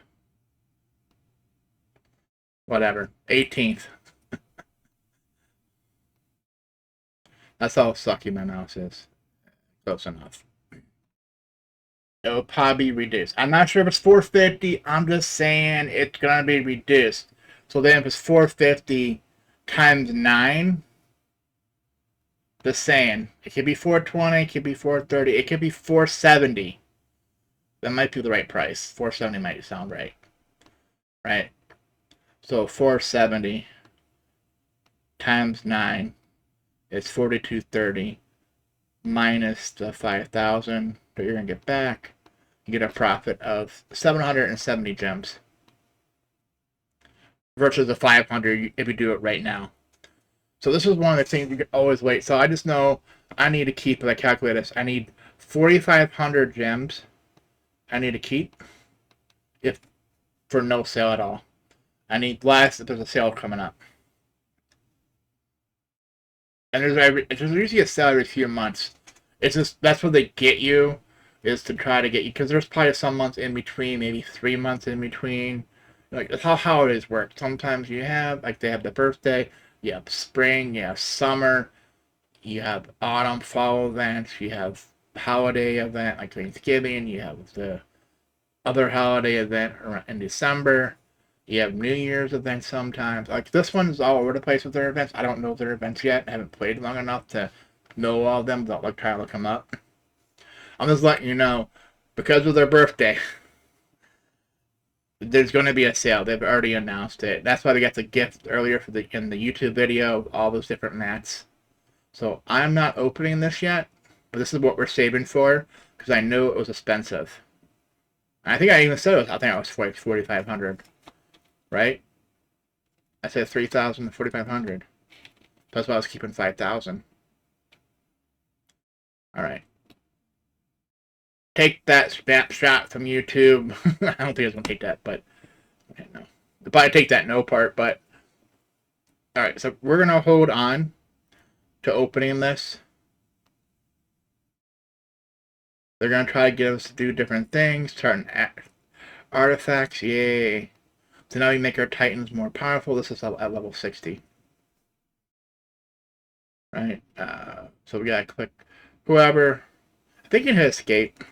Whatever. 18th. That's how sucky my mouse is. Close enough. It will probably be reduced. I'm not sure if it's 450. I'm just saying it's going to be reduced. So then if it's 450 times 9, the same. It could be 420, it could be 430, it could be 470. That might be the right price. 470 might sound right. Right? So 470 times 9 is 4230 minus the 5,000 that you're going to get back. You get a profit of 770 gems versus the 500 if you do it right now. So this is one of the things you can always wait. So I just know I need to keep, like, calculate this. I need 4,500 gems I need to keep if for no sale at all. I need less if there's a sale coming up. And there's usually a sale every few months. It's just that's what they get you, is to try to get you, because there's probably some months in between, maybe 3 months in between. Like that's how holidays work. Sometimes you have like they have the birthday, you have spring, you have summer, you have autumn, fall events, you have holiday event like Thanksgiving, you have the other holiday event in December. You have New Year's events sometimes. Like this one's all over the place with their events. I don't know their events yet. I haven't played long enough to know all of them without like trying to look them up. I'm just letting you know, because of their birthday, there's going to be a sale. They've already announced it. That's why they got the gift earlier for the in the YouTube video, all those different mats. So I'm not opening this yet, but this is what we're saving for because I knew it was expensive. I think I even said it was. I think it was like 4,500, right? I said 3,000 to 4,500. That's why I was keeping 5,000. All right. Take that snapshot from YouTube. I don't think I was gonna take that, but no. But I take that no part. But all right, so we're gonna hold on to opening this. They're gonna try to get us to do different things, certain artifacts. Yay! So now we make our Titans more powerful. This is at level 60. Right? So we gotta click whoever. I think you hit escape.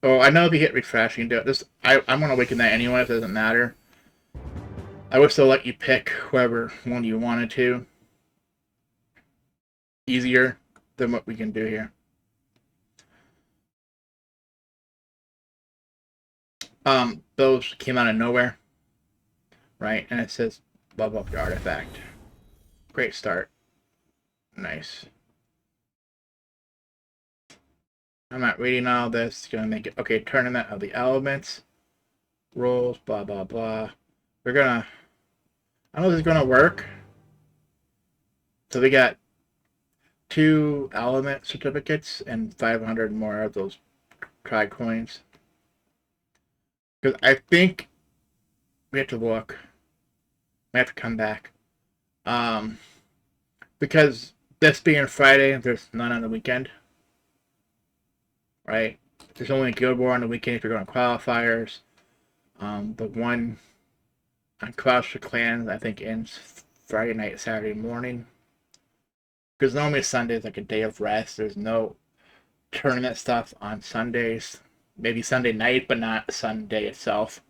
Oh, I know if you hit refresh, you can do it. I'm gonna awaken that anyway. It doesn't matter. I wish they'll let you pick whoever one you wanted to. Easier than what we can do here. Those came out of nowhere, right? And it says level up your artifact. Great start. Nice. I'm not reading all this. Gonna make it okay. Tournament of the elements, rules, blah blah blah. We're gonna. I don't know if this is gonna work. So we got 2 element certificates and 500 more of those tri coins. Because I think we have to look. We have to come back. Because this being Friday, there's none on the weekend. Right? There's only a Guild War on the weekend if you're going to qualifiers. The one on Clash of Clans, I think, ends Friday night, Saturday morning. Because normally Sunday is like a day of rest. There's no tournament stuff on Sundays. Maybe Sunday night, but not Sunday itself.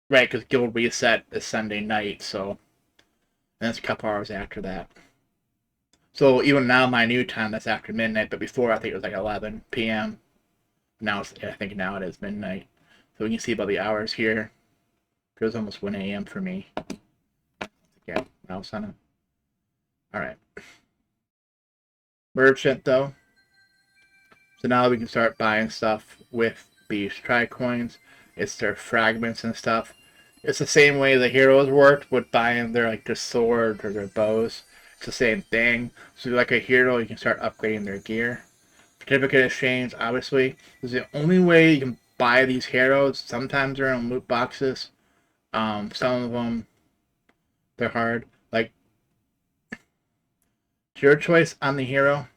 Right, because Guild Reset is Sunday night, so. And it's a couple hours after that. So even now, my new time, that's after midnight, but before I think it was like 11 p.m. Now I think now it is midnight. So we can see about the hours here. It was almost 1 a.m. for me. Yeah, now it's on. Alright. Merchant, though. So now we can start buying stuff with these tri-coins. It's their fragments and stuff. It's the same way the heroes worked with buying their swords or their bows. It's the same thing. So like a hero, you can start upgrading their gear. Certificate exchange, obviously, is the only way you can buy these heroes. Sometimes they're in loot boxes. Some of them, they're hard. Like, it's your choice on the hero.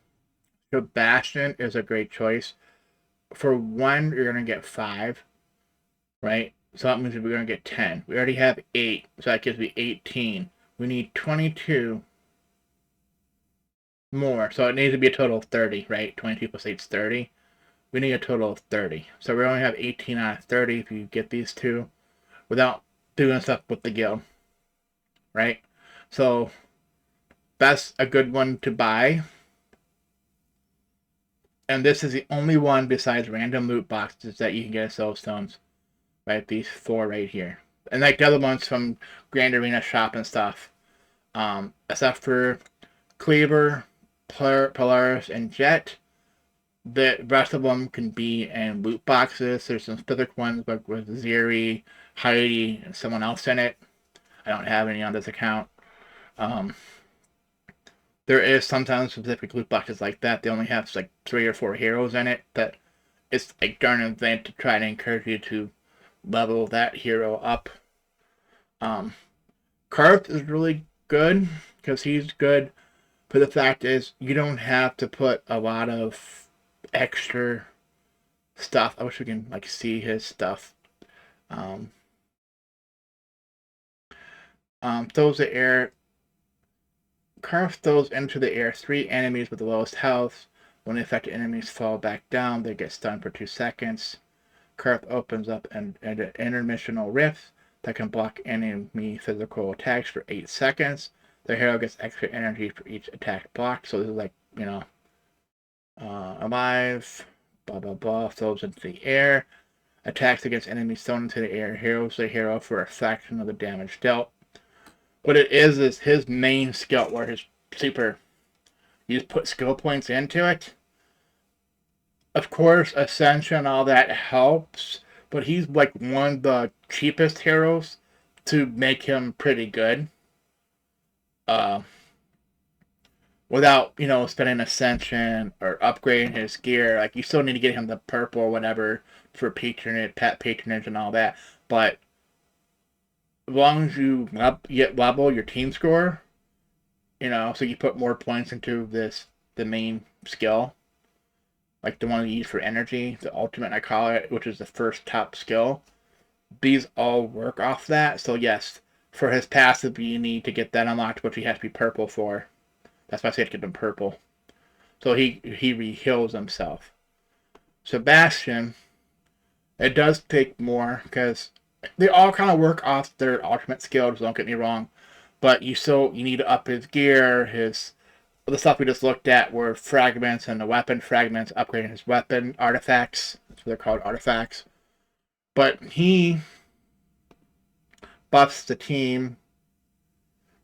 Bastion is a great choice. For 1, you're going to get 5, right? So that means we're going to get 10. We already have 8, so that gives me 18. We need 22 more. So it needs to be a total of 30, right? 22 plus 8 is 30. We need a total of 30. So we only have 18 out of 30 if you get these 2 without doing stuff with the guild, right? So that's a good one to buy. And this is the only one besides random loot boxes that you can get as soul stones. Right, these 4 right here. And like the other ones from Grand Arena Shop and stuff. Except for Cleaver, Polaris, and Jet. The rest of them can be in loot boxes. There's some specific ones like with Zeri, Heidi, and someone else in it. I don't have any on this account. There is sometimes specific loot boxes like that. They only have like 3 or 4 heroes in it. That it's like during an event to try to encourage you to level that hero up. Karth is really good because he's good But the fact is, you don't have to put a lot of extra stuff. I wish we can like see his stuff. Um, throws the air. Carve throws into the air 3 enemies with the lowest health. When the affected enemies fall back down, they get stunned for 2 seconds. Karth opens up an interdimensional rift that can block enemy physical attacks for 8 seconds. The hero gets extra energy for each attack blocked. So this is like, alive, blah, blah, blah, throws into the air. Attacks against enemies thrown into the air. Heals the hero for a fraction of the damage dealt. What it is his main skill, where his super, you just put skill points into it. Of course, Ascension, all that helps, but he's like one of the cheapest heroes to make him pretty good. Uh, Without, spending Ascension or upgrading his gear. Like, you still need to get him the purple or whatever for patronage, pet patronage and all that. But as long as you get level your team score, so you put more points into the main skill, like the one you use for energy, the ultimate I call it, which is the first top skill. These all work off that. So yes, for his passive, you need to get that unlocked, which he has to be purple for. That's why I say to get him purple. So he re-heals himself. Sebastian, it does take more because they all kind of work off their ultimate skills. Don't get me wrong, but you need to up his gear, the stuff we just looked at were fragments and the weapon fragments, upgrading his weapon artifacts. That's what they're called, artifacts. But he buffs the team,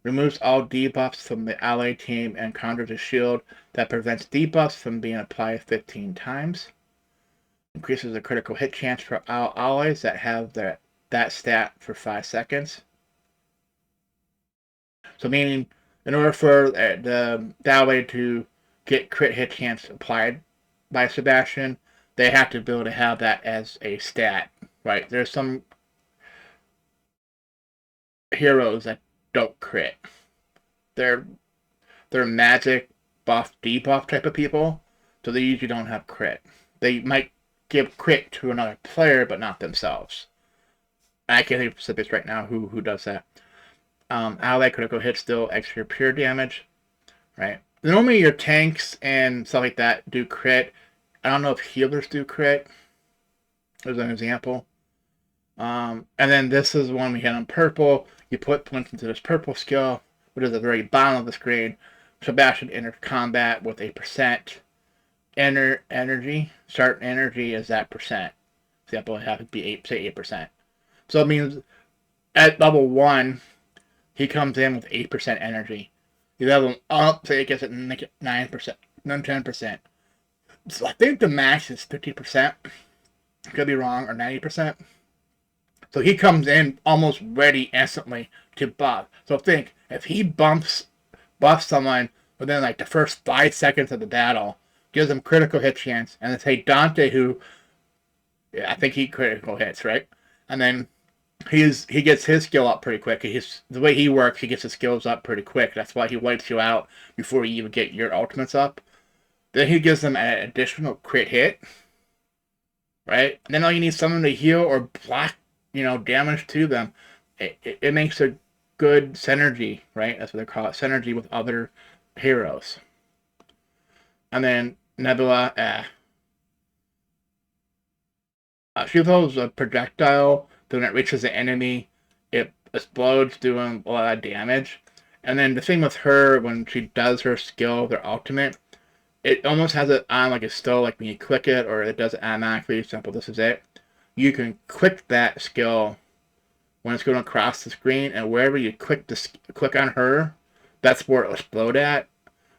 removes all debuffs from the ally team, and conjures a shield that prevents debuffs from being applied 15 times. Increases the critical hit chance for all allies that have that stat for 5 seconds. So meaning, in order for the ally to get crit hit chance applied by Sebastian, they have to be able to have that as a stat, right? There's some heroes that don't crit. They're magic buff debuff type of people, so they usually don't have crit. They might give crit to another player, but not themselves. I can't think of specifics right now who does that. Ally critical hits still extra pure damage, right? Normally your tanks and stuff like that do crit. I don't know if healers do crit, as an example. And then this is one we had on purple. You put points into this purple skill, which is at the very bottom of the screen. Sebastian enters combat with a percent energy. Start energy is that percent. For example, it has to be 8%. So it means at level 1, he comes in with 8% energy. You level him up, say it gets it 9%, then 10%. So I think the max is 50%. Could be wrong, or 90%. So he comes in almost ready instantly to buff. So think, if he buffs someone within like the first 5 seconds of the battle, gives them critical hit chance, and then say Dante, who, yeah, I think he critical hits, right? And then he gets his skill up pretty quick. The way he works, he gets his skills up pretty quick. That's why he wipes you out before you even get your ultimates up. Then he gives them an additional crit hit, right? And then all you need is someone to heal or block, damage to them. It makes a good synergy, right? That's what they call it, synergy with other heroes. And then Nebula, she throws a projectile. Then when it reaches the enemy, it explodes, doing a lot of damage. And then the thing with her, when she does her skill, their ultimate, it almost has it on like it's still like when you click it, or it does it automatically. Simple, this is it. You can click that skill when it's going across the screen, and wherever you click on her, that's where it'll explode at.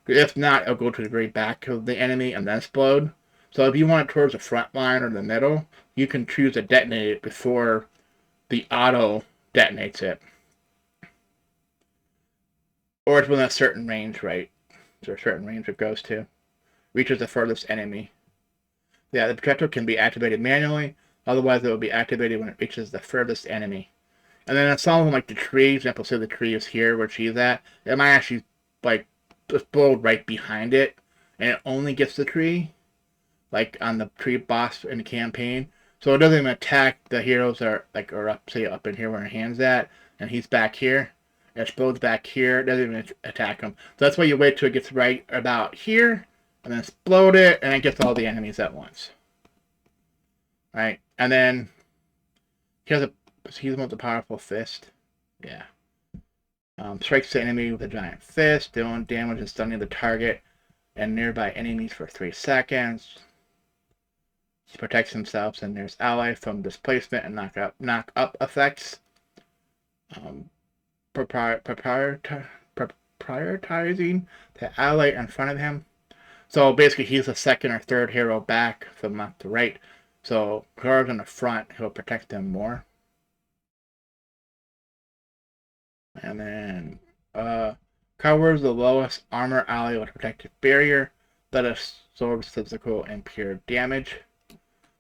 If not, it'll go to the very back of the enemy and then explode. So if you want it towards the front line or the middle, you can choose to detonate it before the auto detonates it. Or it's within a certain range, right? There's a certain range it goes to. Reaches the furthest enemy. Yeah, the projectile can be activated manually, otherwise it will be activated when it reaches the furthest enemy. And then in some of them, like the tree, for example, say the tree is here where she's at, it might actually, like, explode right behind it, and it only gets the tree, like on the tree boss in the campaign. So it doesn't even attack the heroes that are up, say up in here where her hand's at, and he's back here. It explodes back here. It doesn't even attack him. So that's why you wait till it gets right about here, and then explode it, and it gets all the enemies at once. Right, and then he's the most powerful fist. Yeah. Strikes the enemy with a giant fist, dealing damage and stunning the target and nearby enemies for 3 seconds. He protects himself and his ally from displacement and knock up effects. Prioritizing the ally in front of him. So basically, he's the second or third hero back from left to right. So whoever's in the front, he'll protect them more. And then covers the lowest armor ally with a protective barrier that absorbs physical and pure damage.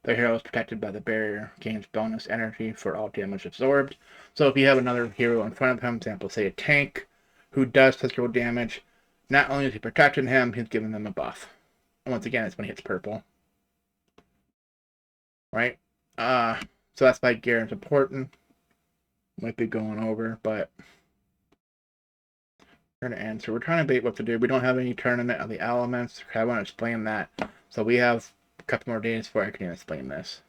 The hero is protected by the barrier, gains bonus energy for all damage absorbed. So if you have another hero in front of him, for example, say a tank, who does physical damage, not only is he protecting him, he's giving them a buff. And once again, it's when he hits purple. Right? So that's why gear is important. Might be going over, but we're going to answer. We're trying to debate what to do. We don't have any tournament of the elements. I want to explain that. So we have a couple more days before I can explain this.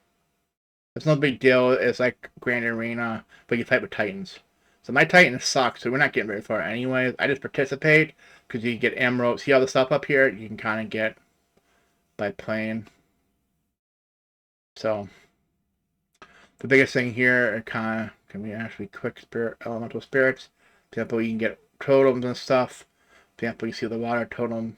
It's no big deal. It's like Grand Arena, but you fight with Titans. So my Titans suck, so we're not getting very far anyways. I just participate because you get emeralds. See all the stuff up here? You can kind of get by playing. So the biggest thing here can be actually quick elemental spirits. For example, you can get totems and stuff. For example, you see the water totem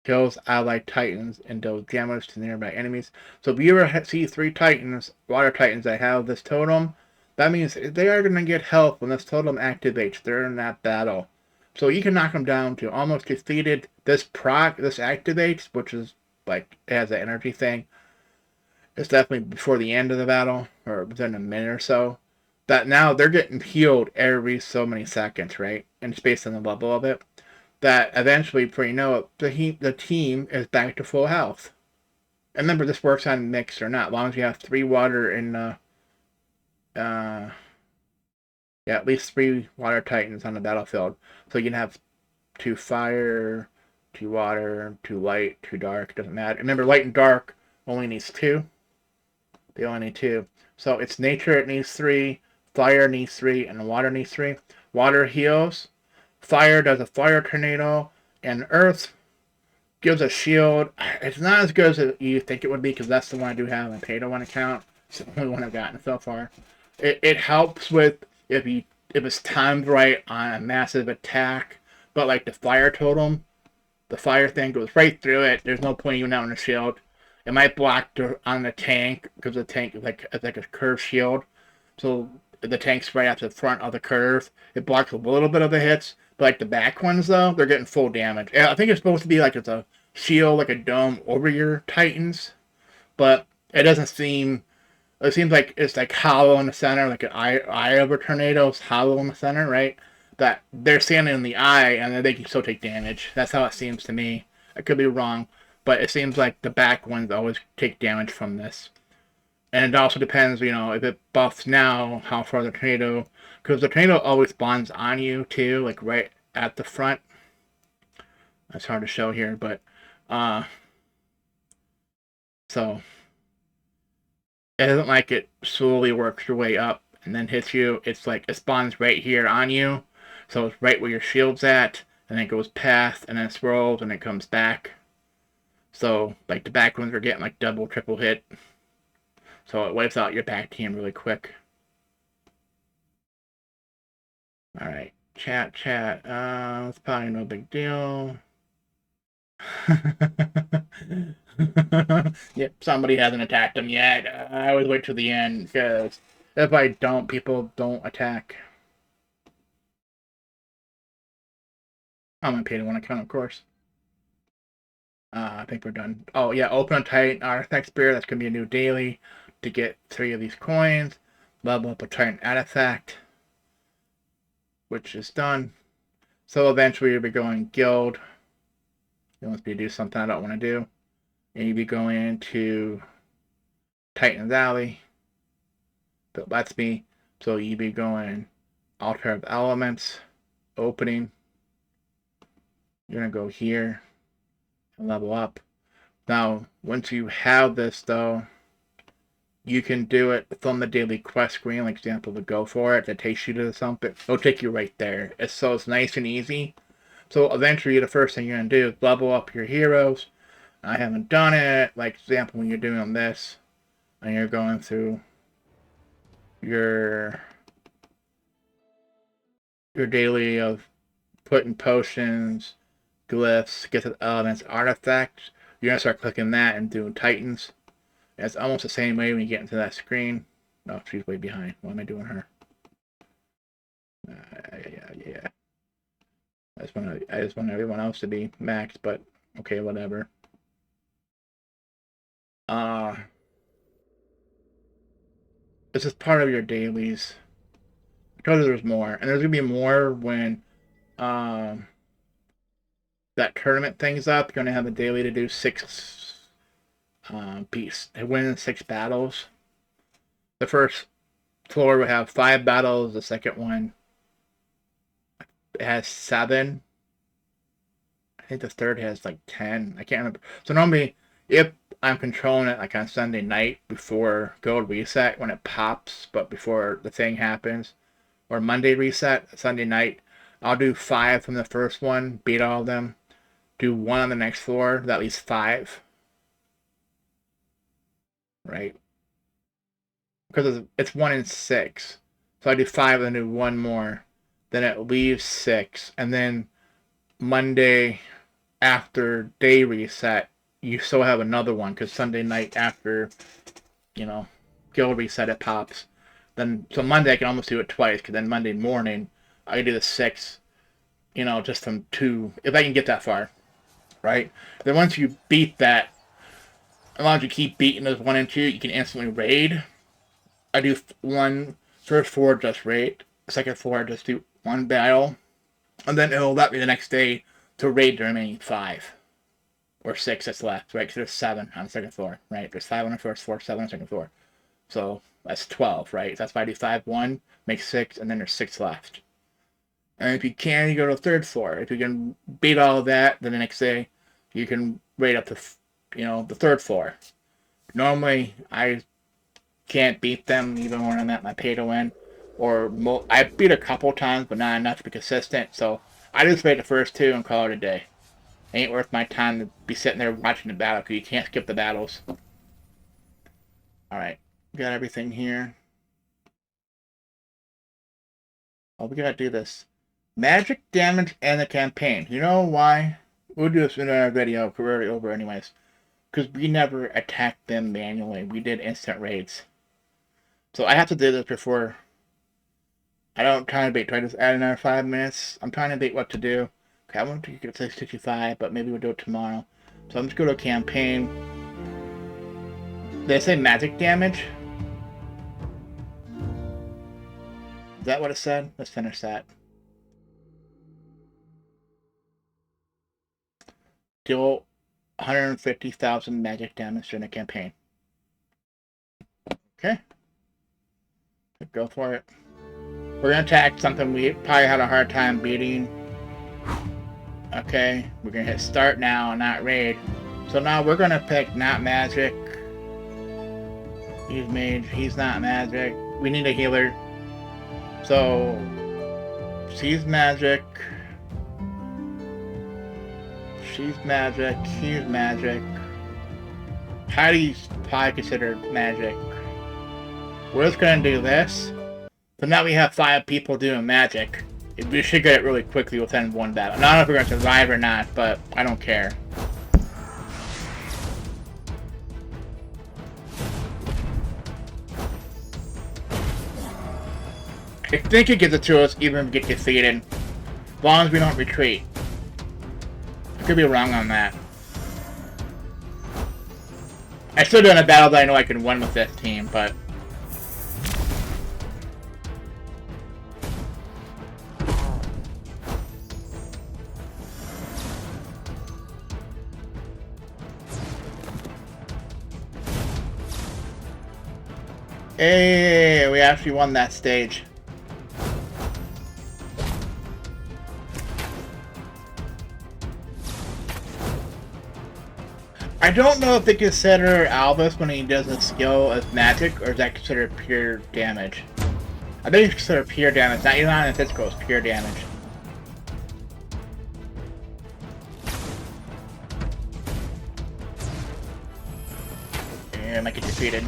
kills allied titans and deals damage to nearby enemies. So if you ever see 3 titans, water titans that have this totem, that means they are going to get health when this totem activates. They're in that battle. So you can knock them down to almost defeated. This activates, which is like, it has an energy thing. It's definitely before the end of the battle, or within a minute or so. That now they're getting healed every so many seconds, right? And it's based on the level of it. That eventually, before you know it, the team is back to full health. And remember, this works on mixed or not. As long as you have 3 water in, yeah, at least 3 water titans on the battlefield. So you can have 2 fire, 2 water, 2 light, 2 dark. Doesn't matter. Remember, light and dark only needs 2. They only need 2. So it's nature, it needs 3. Fire needs 3, and water needs 3. Water heals. Fire does a fire tornado, and earth gives a shield. It's not as good as you think it would be, because that's the one I do have on pay-to-win account. It's the only one I've gotten so far. It helps with if it's timed right on a massive attack, but like the fire totem, the fire thing goes right through it. There's no point even out in the shield. It might block on the tank, because the tank is like a curved shield. So the tank's right at the front of the curve. It blocks a little bit of the hits. But like the back ones, though, they're getting full damage. I think it's supposed to be like it's a shield, like a dome over your Titans. But it doesn't seem... It seems like it's like hollow in the center, like an eye of a tornado is hollow in the center, right? That they're standing in the eye, and then they can still take damage. That's how it seems to me. I could be wrong. But it seems like the back ones always take damage from this. And it also depends, if it buffs now, how far the tornado... Because the tornado always spawns on you, too, like right at the front. That's hard to show here, but... So... It isn't like it slowly works your way up and then hits you. It's like it spawns right here on you. So it's right where your shield's at. And then it goes past, and then it swirls, and it comes back. So, like, the back ones are getting, like, double, triple hit. So it wipes out your back team really quick. Alright, chat. It's probably no big deal. Yep, somebody hasn't attacked him yet. I always wait till the end, because if I don't, people don't attack. I'm gonna pay to one account, of course. I think we're done. Oh, yeah, open a Titan Artifact Spear. That's gonna be a new daily to get 3 of these coins. Level up a Titan Artifact, which is done. So eventually you'll be going guild. It wants me to do something I don't want to do. And you'll be going into Titan's Alley. That lets me. So you'll be going Altar of Elements, opening. You're going to go here and level up. Now, once you have this, though, you can do it from the daily quest screen, like example, to go for it. That takes you to something. It'll take you right there. So it's nice and easy. So eventually, the first thing you're going to do is level up your heroes. I haven't done it. Like example, when you're doing this, and you're going through your daily of putting potions, glyphs, get to elements, artifacts. You're going to start clicking that and doing Titans. It's almost the same way when you get into that screen. Oh, she's way behind. What am I doing her? Yeah. I just want everyone else to be maxed, but okay, whatever. This is part of your dailies. I told you there's more, and there's gonna be more when that tournament thing's up. You're gonna have a daily to do 6 beats. They win 6 battles. The first floor will have 5 battles. The second one it has 7. I think the third has like 10. I can't remember. So normally, if I'm controlling it like on Sunday night before Gold Reset when it pops, but before the thing happens, or Monday Reset, Sunday night, I'll do 5 from the first one, beat all of them, do 1 on the next floor, that leaves 5. Right? Because it's 1 in 6. So I do 5 and then do 1 more. Then it leaves 6. And then Monday after day reset, you still have another one because Sunday night after, Guild Reset, it pops. Then so Monday I can almost do it twice because then Monday morning I can do the 6, just from 2 if I can get that far, right? Then once you beat that, as long as you keep beating those 1 and 2, you can instantly raid. I do first 4 just raid, second 4 just do 1 battle, and then it'll let me the next day to raid the remaining 5 or 6 that's left, right? Because there's 7 on the second floor, right? There's 5 on the first floor, 7 on the second floor. So that's 12, right? That's why I do 5, 1, make 6, and then there's 6 left. And if you can, you go to the third floor. If you can beat all of that, then the next day you can raid up to, the third floor. Normally, I can't beat them even when I'm at my pay to win. I beat a couple times, but not enough to be consistent. So I just raid the first 2 and call it a day. It ain't worth my time to be sitting there watching the battle because you can't skip the battles. Alright, got everything here. Oh, we gotta do this. Magic damage and the campaign. You know why? We'll do this in our video because we're already over anyways. Because we never attacked them manually. We did instant raids. So I have to do this before. I don't try to bait. Do I just add another 5 minutes? I'm trying to bait what to do. Okay, I want to get 665, but maybe we'll do it tomorrow. So I'm just going to campaign. Did I say magic damage? Is that what it said? Let's finish that. Deal 150,000 magic damage during a campaign. Okay. Go for it. We're going to attack something we probably had a hard time beating. Okay. We're going to hit start now, not raid. So now we're going to pick not magic. He's mage. He's not magic. We need a healer. So she's magic. She's magic. He's magic. Heidi's probably considered magic. We're just gonna do this. So now we have 5 people doing magic. We should get it really quickly within 1 battle. I don't know if we're gonna survive or not, but I don't care. I think it gives it to us even if we get defeated. As long as we don't retreat. I could be wrong on that. I still doing a battle that I know I can win with this team, but Hey, we actually won that stage. I don't know if they consider Albus when he does a skill as magic, or is that considered pure damage? I think it's considered pure damage, not even on the physical, it's pure damage. And I get defeated.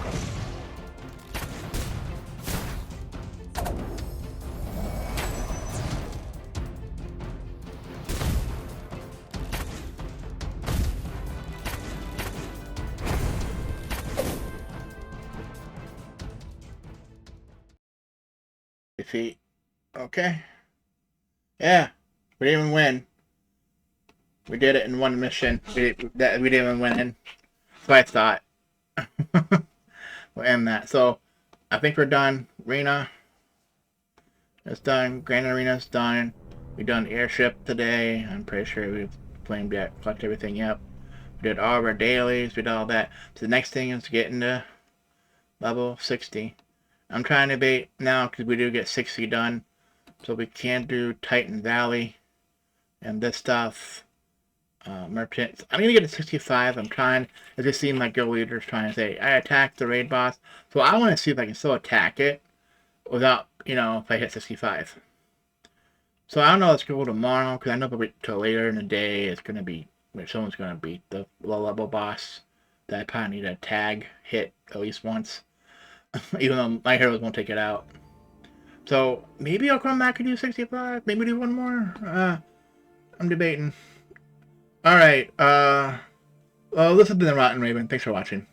Defeat. Okay. Yeah. We didn't even win. We did it in one mission. We didn't even win in. That's what I thought. We'll end that. So, I think we're done. Arena is done. Grand Arena's done. We done Airship today. I'm pretty sure we've claimed that, collected everything up. We did all of our dailies. We did all that. So the next thing is to get into level 60. I'm trying to bait now because we do get 60 done. So we can do Titan Valley and this stuff. Merchants. I'm going to get to 65. I'm trying. It just seemed like Guild Leader's trying to say, I attacked the raid boss. So I want to see if I can still attack it without, if I hit 65. So I don't know if it's going to go tomorrow, because I know till later in the day it's going to be, someone's going to beat the low-level boss that I probably need a tag hit at least once. Even though my heroes won't take it out. So maybe I'll come back and do 65. Maybe do one more. I'm debating. Alright, well, this has been the Rotten Raven. Thanks for watching.